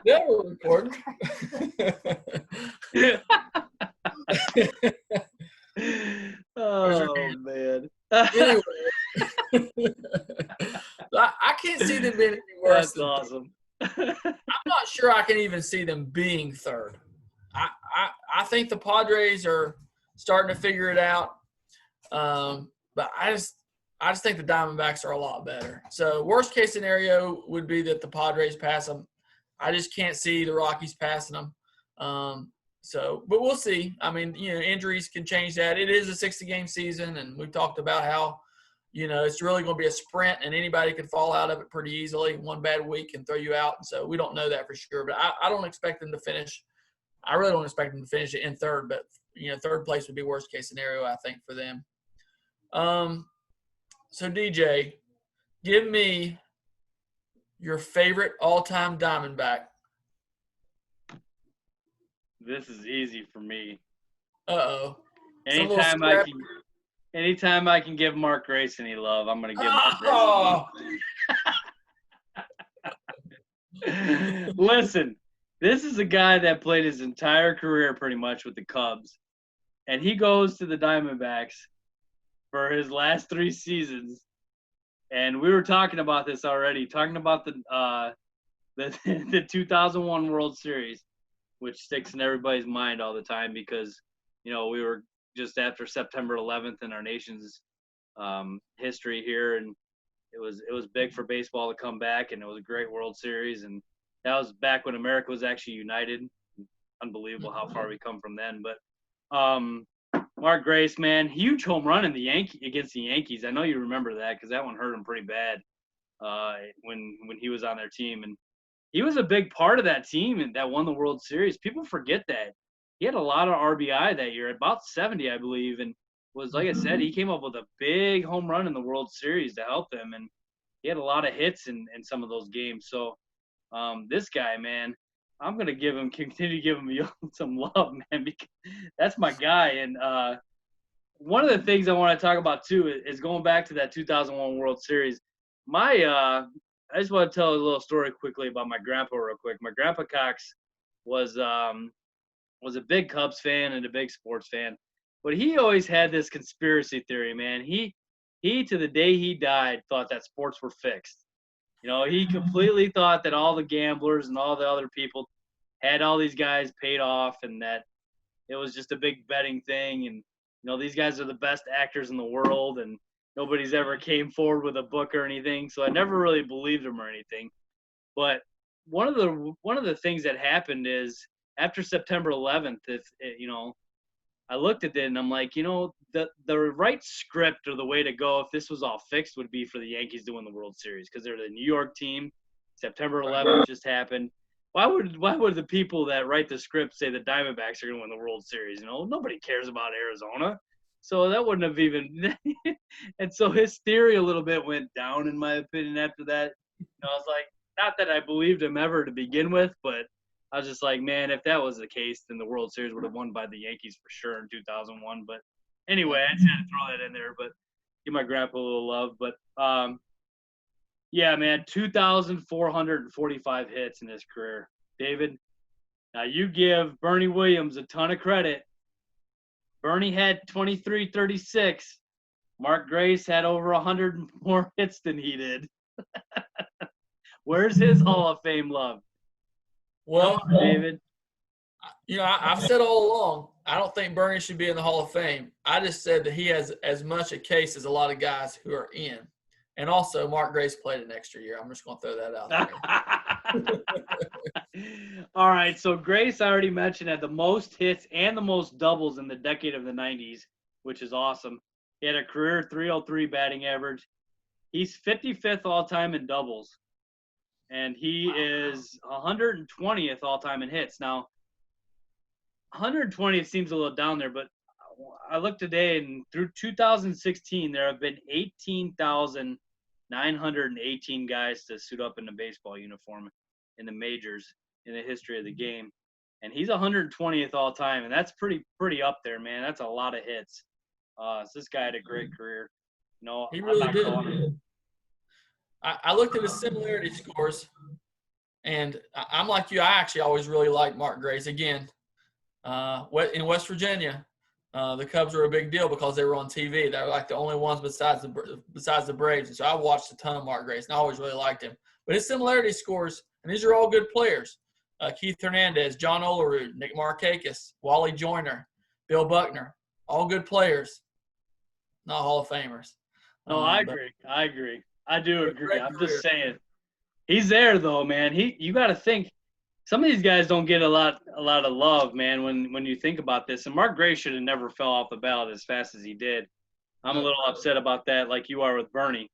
Yeah, we're recording. Oh, man. Anyway, I can't see them being any worse. That's awesome. I'm not sure I can even see them being 3rd. I think the Padres are starting to figure it out, but I just think the Diamondbacks are a lot better. So worst case scenario would be that the Padres pass them. I just can't see the Rockies passing them. But we'll see. I mean, injuries can change that. It is a 60-game season, and we talked about how, it's really going to be a sprint, and anybody can fall out of it pretty easily. One bad week can throw you out, and so we don't know that for sure. But I don't expect them to finish. I really don't expect them to finish it in 3rd, but 3rd place would be worst case scenario, I think, for them. So DJ, give me your favorite all-time Diamondback. This is easy for me. Uh-oh. Anytime I can give Mark Grace any love, I'm going to give Mark Grace any love. Listen, this is a guy that played his entire career pretty much with the Cubs, and he goes to the Diamondbacks for his last 3 seasons. And we were talking about this already, talking about the 2001 World Series, which sticks in everybody's mind all the time because, we were just after September 11th in our nation's history here, and it was big for baseball to come back, and it was a great World Series, and that was back when America was actually united. Unbelievable how far we come from then. But Mark Grace, man, huge home run in against the Yankees. I know you remember that because that one hurt him pretty bad when he was on their team, and he was a big part of that team and that won the World Series. People forget that. He had a lot of RBI that year, about 70, I believe, and was, like I said, he came up with a big home run in the World Series to help them, and he had a lot of hits in some of those games. So this guy, man, I'm going to continue to give him some love, man, because that's my guy. And one of the things I want to talk about, too, is going back to that 2001 World Series. I just want to tell a little story quickly about my grandpa real quick. My grandpa Cox was a big Cubs fan and a big sports fan, but he always had this conspiracy theory, man. He to the day he died thought that sports were fixed. He completely thought that all the gamblers and all the other people had all these guys paid off and that it was just a big betting thing. And these guys are the best actors in the world, and nobody's ever came forward with a book or anything. So I never really believed him or anything. But one of the things that happened is after September 11th, I looked at it and I'm like, the right script or the way to go if this was all fixed would be for the Yankees to win the World Series because they're the New York team. September 11th just happened. Why would the people that write the script say the Diamondbacks are going to win the World Series? Nobody cares about Arizona. So that wouldn't have even – and so his theory a little bit went down, in my opinion, after that. I was like, not that I believed him ever to begin with, but I was just like, man, if that was the case, then the World Series would have won by the Yankees for sure in 2001. But anyway, I just had to throw that in there, but give my grandpa a little love. But, yeah, man, 2,445 hits in his career. David, now you give Bernie Williams a ton of credit. Bernie had 2336. Mark Grace had over 100 more hits than he did. Where's his Hall of Fame love? Well, come on, David. I've said all along, I don't think Bernie should be in the Hall of Fame. I just said that he has as much a case as a lot of guys who are in. And also, Mark Grace played an extra year. I'm just going to throw that out there. All right, so Grace, I already mentioned, had the most hits and the most doubles in the decade of the 90s, which is awesome. He had a career 303 batting average. He's 55th all-time in doubles. And he is 120th all-time in hits. Now, 120th seems a little down there, but I looked today, and through 2016, there have been 18,918 guys to suit up in a baseball uniform in the majors in the history of the game. And he's 120th all time, and that's pretty up there, man. That's a lot of hits. So this guy had a great career. He really did. I looked at his similarity scores, and I'm like you. I actually always really liked Mark Grace. Again, in West Virginia, the Cubs were a big deal because they were on TV. They were like the only ones besides the Braves. And so I watched a ton of Mark Grace, and I always really liked him. But his similarity scores, and these are all good players. Keith Hernandez, John Olerud, Nick Markakis, Wally Joyner, Bill Buckner, all good players, not Hall of Famers. No, I agree. I do agree. I'm just saying. He's there though, man. You got to think. Some of these guys don't get a lot of love, man, when you think about this. And Mark Grace should have never fell off the ballot as fast as he did. I'm a little upset about that, like you are with Bernie.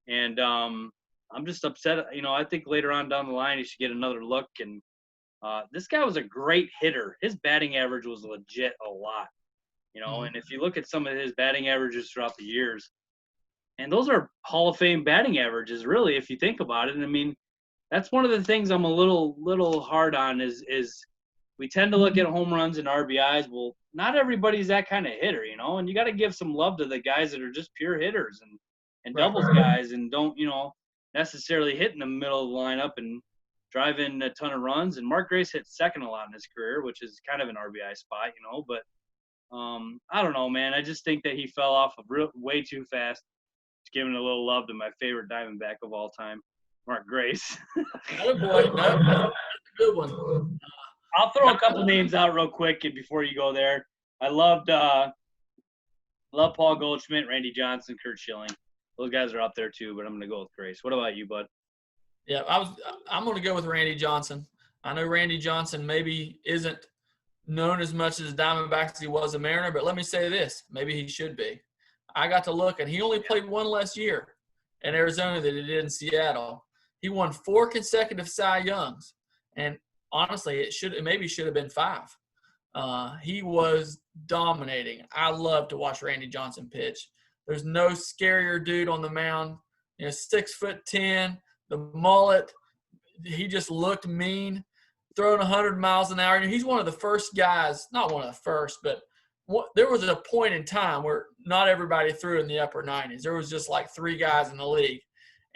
And I'm just upset. I think later on down the line he should get another look. And this guy was a great hitter. His batting average was legit a lot. And if you look at some of his batting averages throughout the years, and those are Hall of Fame batting averages, really, if you think about it. And I mean, that's one of the things I'm a little hard on is we tend to look at home runs and RBIs. Well, not everybody's that kind of hitter, and you got to give some love to the guys that are just pure hitters and doubles guys and don't, necessarily hit in the middle of the lineup and drive in a ton of runs. And Mark Grace hit second a lot in his career, which is kind of an RBI spot, but I don't know, man. I just think that he fell off way too fast. Just giving a little love to my favorite Diamondback of all time, Mark Grace. Oh boy, no, that's a good one. I'll throw a couple names out real quick before you go there. I loved Paul Goldschmidt, Randy Johnson, Kurt Schilling. Those guys are up there too, but I'm going to go with Grace. What about you, bud? Yeah, I'm going to go with Randy Johnson. I know Randy Johnson maybe isn't known as much as Diamondbacks as he was a Mariner, but let me say this, maybe he should be. I got to look, and he only played one less year in Arizona than he did in Seattle. He won 4 consecutive Cy Youngs, and honestly, it maybe should have been 5. He was dominating. I love to watch Randy Johnson pitch. There's no scarier dude on the mound. 6'10", the mullet. He just looked mean, throwing 100 miles an hour. He's one of the first guys, not one of the first, but there was a point in time where not everybody threw in the upper 90s. There was just like 3 guys in the league,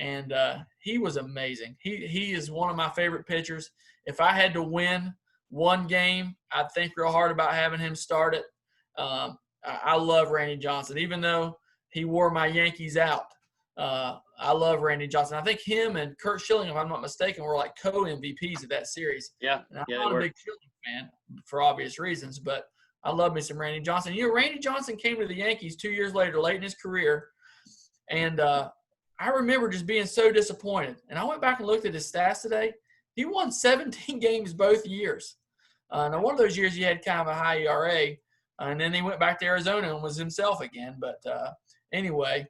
and he was amazing. He is one of my favorite pitchers. If I had to win one game, I'd think real hard about having him start it. I love Randy Johnson, even though he wore my Yankees out. I love Randy Johnson. I think him and Kurt Schilling, if I'm not mistaken, were like co-MVPs of that series. Yeah, and I'm not a big Schilling fan for obvious reasons, but I love me some Randy Johnson. Randy Johnson came to the Yankees 2 years later, late in his career, and I remember just being so disappointed. And I went back and looked at his stats today. He won 17 games both years. Now, one of those years he had kind of a high ERA, and then he went back to Arizona and was himself again. But anyway,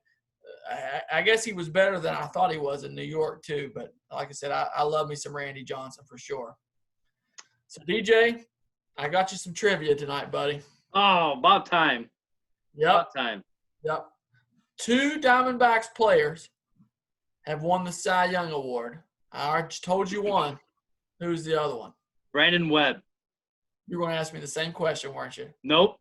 I guess he was better than I thought he was in New York too. But like I said, I love me some Randy Johnson for sure. So, DJ, I got you some trivia tonight, buddy. Oh, about time. Yep. About time. Yep. 2 Diamondbacks players have won the Cy Young Award. I already told you one. Who's the other one? Brandon Webb. You were going to ask me the same question, weren't you? Nope.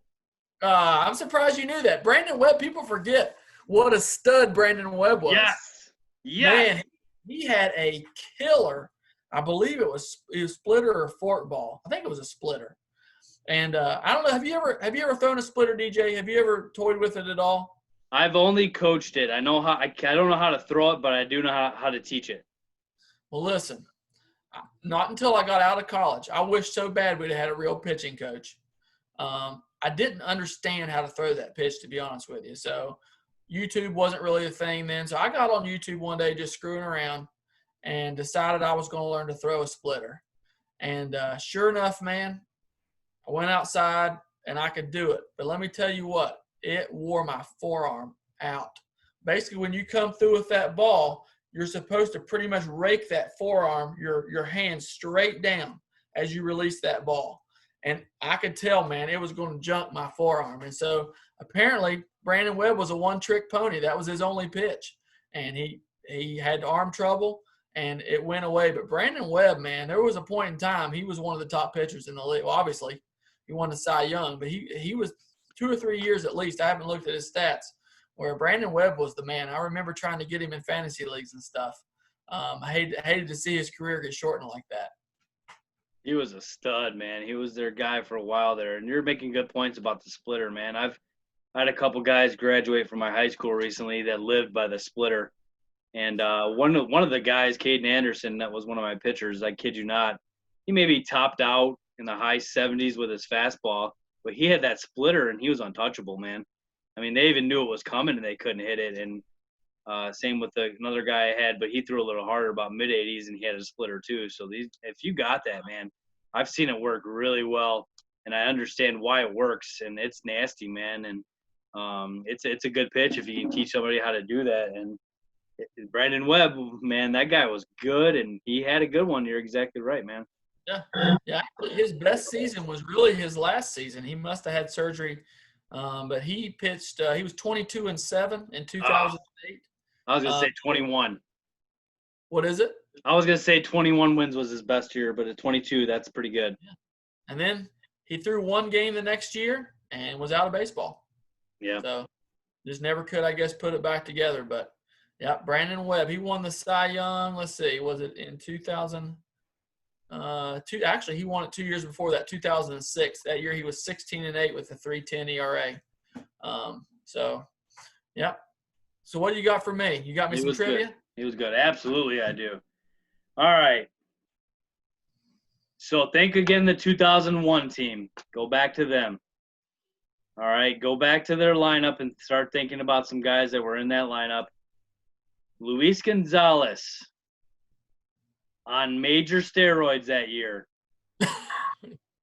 I'm surprised you knew that. Brandon Webb, people forget what a stud Brandon Webb was. Yes. Yes. Man, he had a killer. I believe it was splitter or fork ball. I think it was a splitter. And I don't know. Have you ever thrown a splitter, DJ? Have you ever toyed with it at all? I've only coached it. I know how. I don't know how to throw it, but I do know how to teach it. Well, listen. Not until I got out of college. I wish so bad we'd have had a real pitching coach. I didn't understand how to throw that pitch, to be honest with you. So YouTube wasn't really a thing then. So I got on YouTube one day just screwing around and decided I was going to learn to throw a splitter. And sure enough, man, I went outside and I could do it. But let me tell you what, it wore my forearm out. Basically, when you come through with that ball, you're supposed to pretty much rake that forearm, your hand straight down as you release that ball. And I could tell, man, it was going to junk my forearm. And so apparently Brandon Webb was a one-trick pony. That was his only pitch. And he had arm trouble, and it went away. But Brandon Webb, man, there was a point in time he was one of the top pitchers in the league. Well, obviously, he won the Cy Young, but he was 2 or 3 years at least. I haven't looked at his stats, where Brandon Webb was the man. I remember trying to get him in fantasy leagues and stuff. I hated to see his career get shortened like that. He was a stud, man. He was their guy for a while there. And you're making good points about the splitter, man. I've had a couple guys graduate from my high school recently that lived by the splitter. And one of the guys, Caden Anderson, that was one of my pitchers, I kid you not, he maybe topped out in the high 70s with his fastball, but he had that splitter and he was untouchable, man. I mean, they even knew it was coming and they couldn't hit it. And same with another guy I had, but he threw a little harder, about mid-80s, and he had a splitter too. So if you got that, man, I've seen it work really well, and I understand why it works. And it's nasty, man. And it's a good pitch if you can teach somebody how to do that. And Brandon Webb, man, that guy was good, and he had a good one. You're exactly right, man. Yeah. His best season was really his last season. He must have had surgery. But he pitched. He was 22-7 in 2008. I was gonna say 21. What is it? I was gonna say 21 wins was his best year, but at 22, that's pretty good. Yeah. And then he threw one game the next year and was out of baseball. Yeah. So just never could, I guess, put it back together. But yeah, Brandon Webb, he won the Cy Young. Let's see, was it in 2000? Actually, he won it 2 years before that, 2006. That year he was 16-8 with a 3.10 ERA. So, yeah. So what do you got for me? You got me some trivia? Good. He was good. Absolutely, I do. All right. So think again the 2001 team. Go back to them. All right. Go back to their lineup and start thinking about some guys that were in that lineup. Luis Gonzalez, on major steroids that year,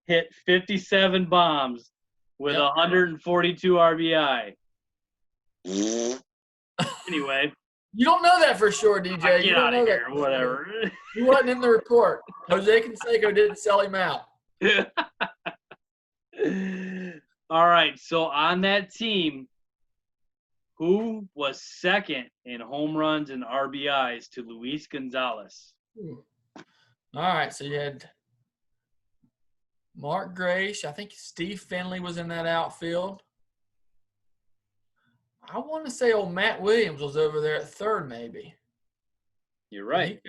hit 57 bombs with 142 RBI. Anyway. You don't know that for sure, DJ. Get out of here, whatever. He wasn't in the report. Jose Canseco didn't sell him out. All right, so on that team, who was second in home runs and RBIs to Luis Gonzalez? All right, so you had Mark Grace. I think Steve Finley was in that outfield. I want to say old Matt Williams was over there at third, maybe. You're right.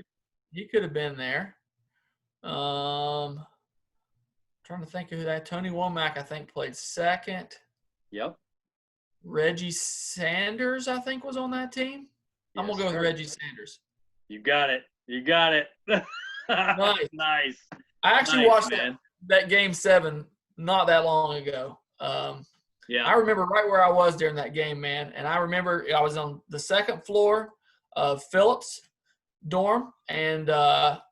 He could have been there. Trying to think of who that. Tony Womack, I think, played second. Yep. Reggie Sanders, I think, was on that team. I'm going to go with Reggie Sanders. You got it. Nice. Nice. I actually watched that Game 7 not that long ago. Yeah. I remember right where I was during that game, man. And I remember I was on the second floor of Phillips' dorm, and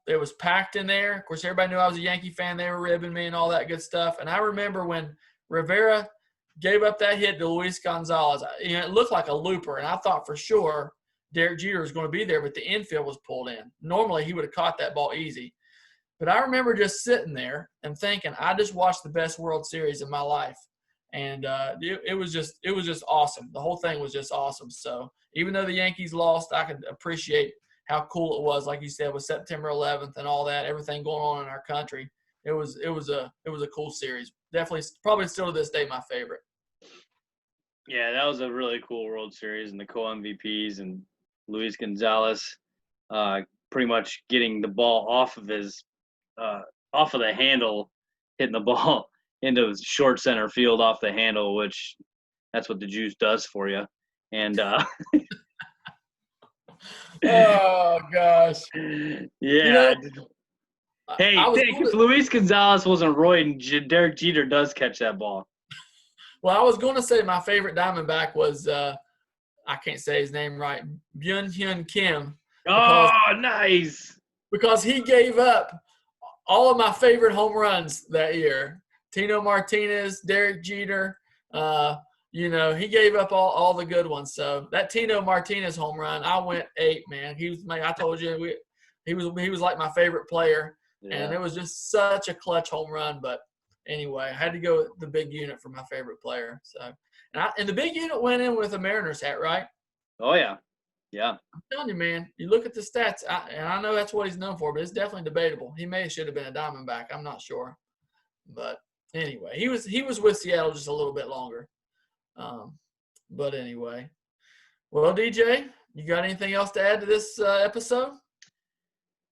it was packed in there. Of course, everybody knew I was a Yankee fan. They were ribbing me and all that good stuff. And I remember when Rivera gave up that hit to Luis Gonzalez, it looked like a looper, and I thought for sure Derek Jeter was going to be there, but the infield was pulled in. Normally, he would have caught that ball easy. But I remember just sitting there and thinking, I just watched the best World Series in my life. And it was just awesome. The whole thing was just awesome. So even though the Yankees lost, I could appreciate how cool it was. Like you said, with September 11th and all that, everything going on in our country. It was a cool series. Definitely, probably still to this day, my favorite. Yeah, that was a really cool World Series, and the co-MVPs and Luis Gonzalez pretty much getting the ball off of the handle, hitting the ball into short center field off the handle, which that's what the juice does for you. And Oh gosh. yeah. Hey, Well, if Luis Gonzalez wasn't roiding, Derek Jeter does catch that ball. I was going to say my favorite Diamondback was I can't say his name right, Byun Hyun Kim. Oh, nice. Because he gave up all of my favorite home runs that year. Tino Martinez, Derek Jeter, he gave up all the good ones. So that Tino Martinez home run, I went 8, man. I told you, he was like my favorite player, and it was just such a clutch home run. But anyway, I had to go with the big unit for my favorite player. So, and the big unit went in with a Mariners hat, right? Oh yeah. Yeah. I'm telling you, man, you look at the stats, and I know that's what he's known for, but it's definitely debatable. He should have been a Diamondback. I'm not sure. But anyway, he was with Seattle just a little bit longer. But anyway. Well, DJ, you got anything else to add to this episode?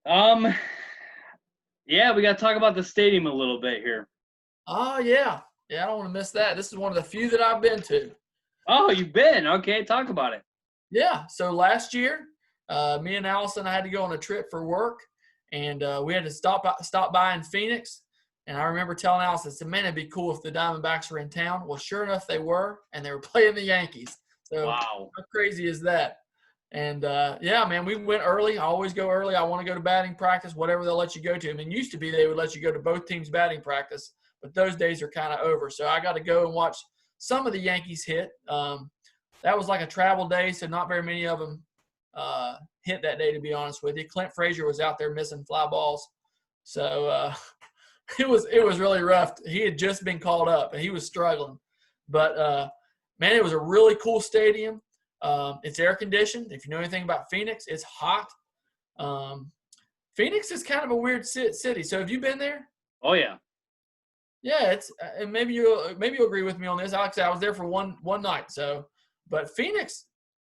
Yeah, we got to talk about the stadium a little bit here. Oh, yeah. Yeah, I don't want to miss that. This is one of the few that I've been to. Oh, you've been? Okay, talk about it. Yeah. So last year, me and Allison, I had to go on a trip for work, and we had to stop by in Phoenix. And I remember telling Allison, I said, man, it'd be cool if the Diamondbacks were in town. Well, sure enough, they were, and they were playing the Yankees. So wow. How crazy is that? And, yeah, man, we went early. I always go early. I want to go to batting practice, whatever they'll let you go to. I mean, used to be they would let you go to both teams' batting practice, but those days are kind of over. So I got to go and watch some of the Yankees hit. That was like a travel day, so not very many of them hit that day, to be honest with you. Clint Frazier was out there missing fly balls. So it was really rough. He had just been called up, and he was struggling. But, man, it was a really cool stadium. It's air-conditioned. If you know anything about Phoenix, it's hot. Phoenix is kind of a weird city. So have you been there? Oh, yeah. Yeah, it's and maybe you'll agree with me on this. Alex, I was there for one night. So, but Phoenix,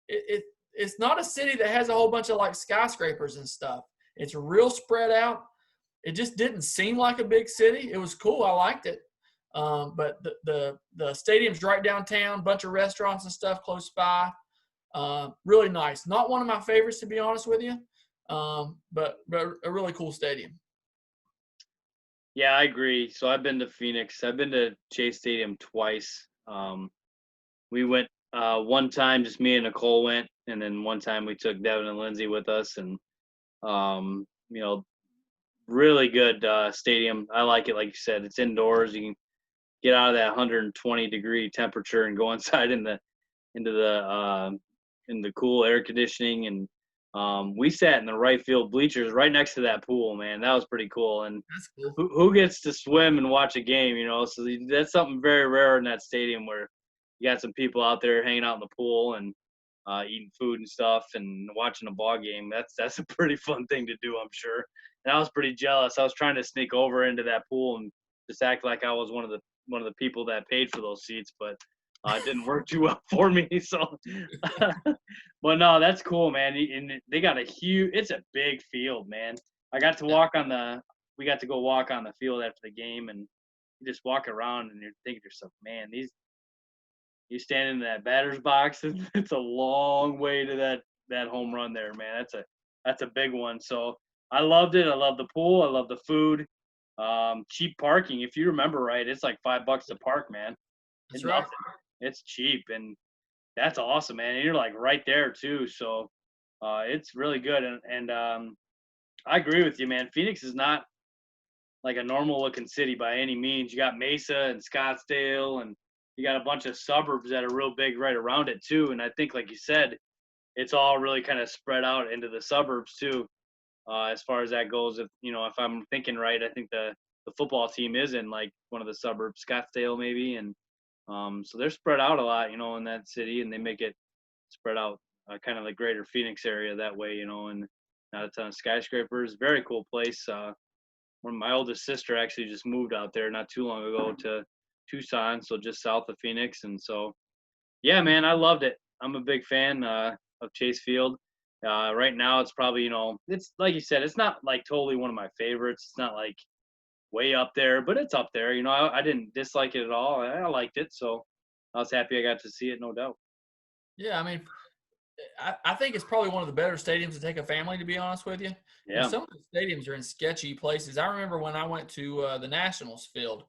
it's not a city that has a whole bunch of like skyscrapers and stuff. It's real spread out. It just didn't seem like a big city. It was cool. I liked it. But the stadium's right downtown, bunch of restaurants and stuff close by. Really nice. Not one of my favorites, to be honest with you, but a really cool stadium. Yeah, I agree. So I've been to Phoenix. I've been to Chase Stadium twice. We went one time, just me and Nicole went, and then one time we took Devin and Lindsay with us, and really good stadium. I like it. Like you said, it's indoors. You can get out of that 120-degree temperature and go inside into the cool air conditioning. And we sat in the right field bleachers right next to that pool, man. That was pretty cool. And That's cool. who gets to swim and watch a game, So that's something very rare in that stadium, where you got some people out there hanging out in the pool and eating food and stuff and watching a ball game. That's a pretty fun thing to do, I'm sure. And I was pretty jealous. I was trying to sneak over into that pool and just act like I was one of the people that paid for those seats, but it didn't work too well for me. So, but no, that's cool, man. And they got it's a big field, man. We got to go walk on the field after the game, and you just walk around and you're thinking to yourself, man, you stand in that batter's box, and it's a long way to that home run there, man. That's a big one. So I loved it. I love the pool. I love the food. Cheap parking. If you remember right, it's like $5 to park, man. That's right. nothing. It's cheap, and that's awesome, man. And you're like right there too, so it's really good. And I agree with you, man. Phoenix is not like a normal looking city by any means. You got Mesa and Scottsdale, and you got a bunch of suburbs that are real big right around it too. And I think, like you said, it's all really kind of spread out into the suburbs too. As far as that goes, if I'm thinking right, I think the football team is in like one of the suburbs, Scottsdale maybe, and so they're spread out a lot, in that city, and they make it spread out kind of the greater Phoenix area that way, and not a ton of skyscrapers. Very cool place. When my oldest sister actually just moved out there not too long ago to Tucson, so just south of Phoenix, and so yeah, man, I loved it. I'm a big fan of Chase Field. Right now, it's probably it's like you said, it's not like totally one of my favorites. It's not like way up there, but it's up there. I didn't dislike it at all. I liked it, so I was happy I got to see it, no doubt. Yeah, I mean, I think it's probably one of the better stadiums to take a family, to be honest with you. Yeah. Some of the stadiums are in sketchy places. I remember when I went to the Nationals field.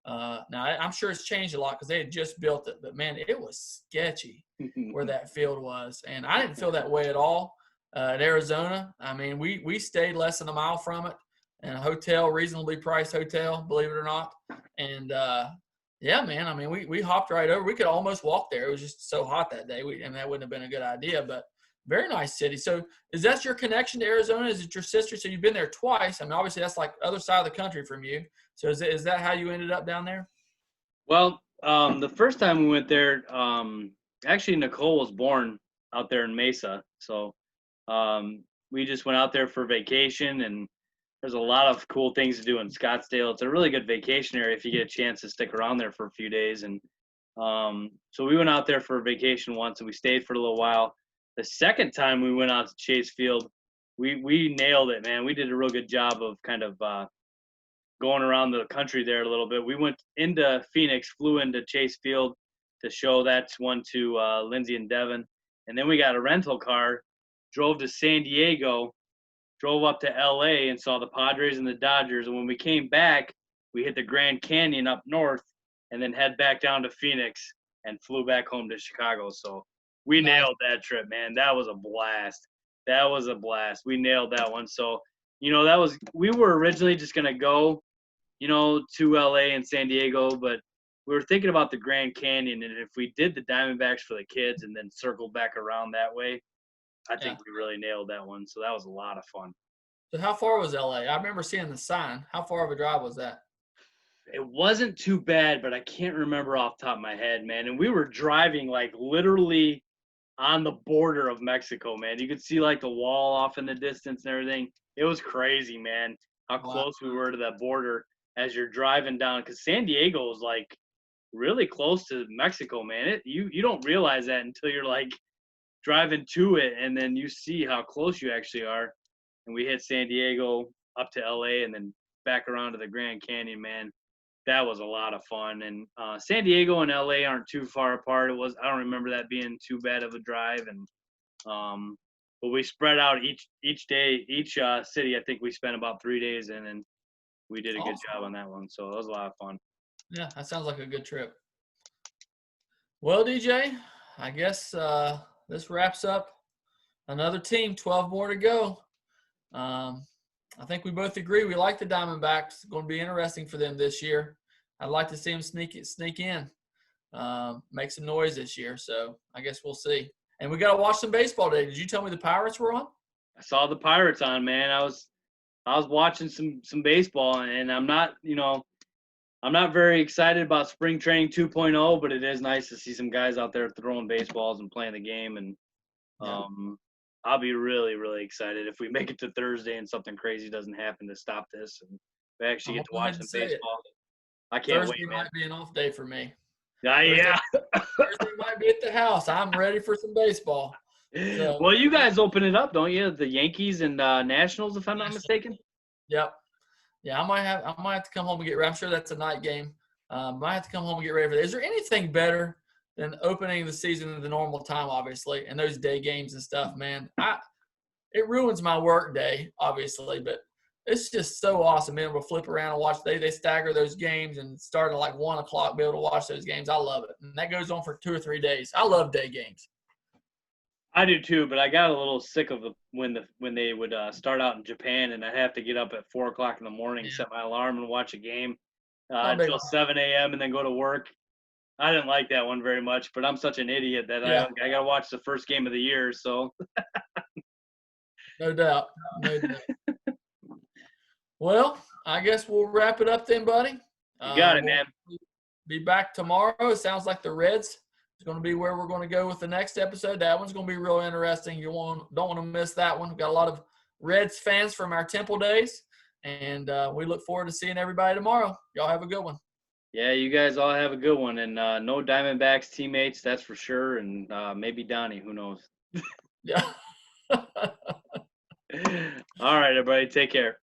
Now, I'm sure it's changed a lot because they had just built it. But, man, it was sketchy where that field was. And I didn't feel that way at all at Arizona. I mean, we stayed less than a mile from it in a hotel, reasonably priced hotel, believe it or not. And, yeah, man, I mean, we hopped right over. We could almost walk there. It was just so hot that day. And that wouldn't have been a good idea. But very nice city. So is that your connection to Arizona? Is it your sister? So you've been there twice. I mean, obviously that's like other side of the country from you. So is that how you ended up down there? Well, the first time we went there, actually Nicole was born out there in Mesa, so we just went out there for vacation, and there's a lot of cool things to do in Scottsdale. It's a really good vacation area if you get a chance to stick around there for a few days. And so we went out there for a vacation once, and we stayed for a little while. The second time we went out to Chase Field, we nailed it, man. We did a real good job of kind of going around the country there a little bit. We went into Phoenix, flew into Chase Field to show that one to Lindsay and Devin. And then we got a rental car, drove to San Diego, drove up to LA and saw the Padres and the Dodgers. And when we came back, we hit the Grand Canyon up north and then head back down to Phoenix and flew back home to Chicago. So we nailed that trip, man. That was a blast. That was a blast. We nailed that one. So, we were originally just going to go, to LA and San Diego, but we were thinking about the Grand Canyon. And if we did the Diamondbacks for the kids and then circled back around that way, I think we really nailed that one. So that was a lot of fun. So how far was LA? I remember seeing the sign. How far of a drive was that? It wasn't too bad, but I can't remember off the top of my head, man. And we were driving like literally on the border of Mexico, man. You could see like the wall off in the distance and everything. It was crazy, man, how close we were to that border as you're driving down. Because San Diego is like really close to Mexico, man. You don't realize that until you're like driving to it, and then you see how close you actually are. And we hit San Diego up to LA and then back around to the Grand Canyon, man. That was a lot of fun. And San Diego and LA aren't too far apart. I don't remember that being too bad of a drive. And but we spread out each day, each city. I think we spent about 3 days in, and we did a good job on that one. So it was a lot of fun. Yeah, that sounds like a good trip. Well, DJ, I guess this wraps up another team. 12 more to go. I think we both agree we like the Diamondbacks. It's going to be interesting for them this year. I'd like to see them sneak in, make some noise this year. So I guess we'll see. And we got to watch some baseball today. Did you tell me the Pirates were on? I saw the Pirates on, man. I was watching some baseball, and I'm not very excited about spring training 2.0, but it is nice to see some guys out there throwing baseballs and playing the game. And I'll be really, really excited if we make it to Thursday and something crazy doesn't happen to stop this, and we actually get to watch some baseball. I can't wait, man. Thursday might be an off day for me. Yeah. Thursday might be at the house. I'm ready for some baseball. So, well, you guys open it up, don't you? The Yankees and Nationals, if I'm not mistaken. Yep. Yeah, I might have to come home and get ready. I'm sure that's a night game. Might have to come home and get ready for that. Is there anything better than opening the season at the normal time, obviously, and those day games and stuff, man? It ruins my work day, obviously, but it's just so awesome being able to flip around and watch. They stagger those games and start at like 1 o'clock, be able to watch those games. I love it. And that goes on for 2 or 3 days. I love day games. I do too, but I got a little sick of when they would start out in Japan, and I'd have to get up at 4 o'clock in the morning, Yeah. set my alarm, and watch a game Not big until on 7 a.m. and then go to work. I didn't like that one very much, but I'm such an idiot that Yeah. I got to watch the first game of the year. So No doubt. No doubt. Well, I guess we'll wrap it up then, buddy. You got it, We'll man. be back tomorrow. It sounds like the Reds is going to be where we're going to go with the next episode. That one's going to be real interesting. You don't want to miss that one. We've got a lot of Reds fans from our Temple days, and we look forward to seeing everybody tomorrow. Y'all have a good one. Yeah, you guys all have a good one, and no Diamondbacks teammates, that's for sure, and maybe Donnie, who knows? Yeah. All right, everybody, take care.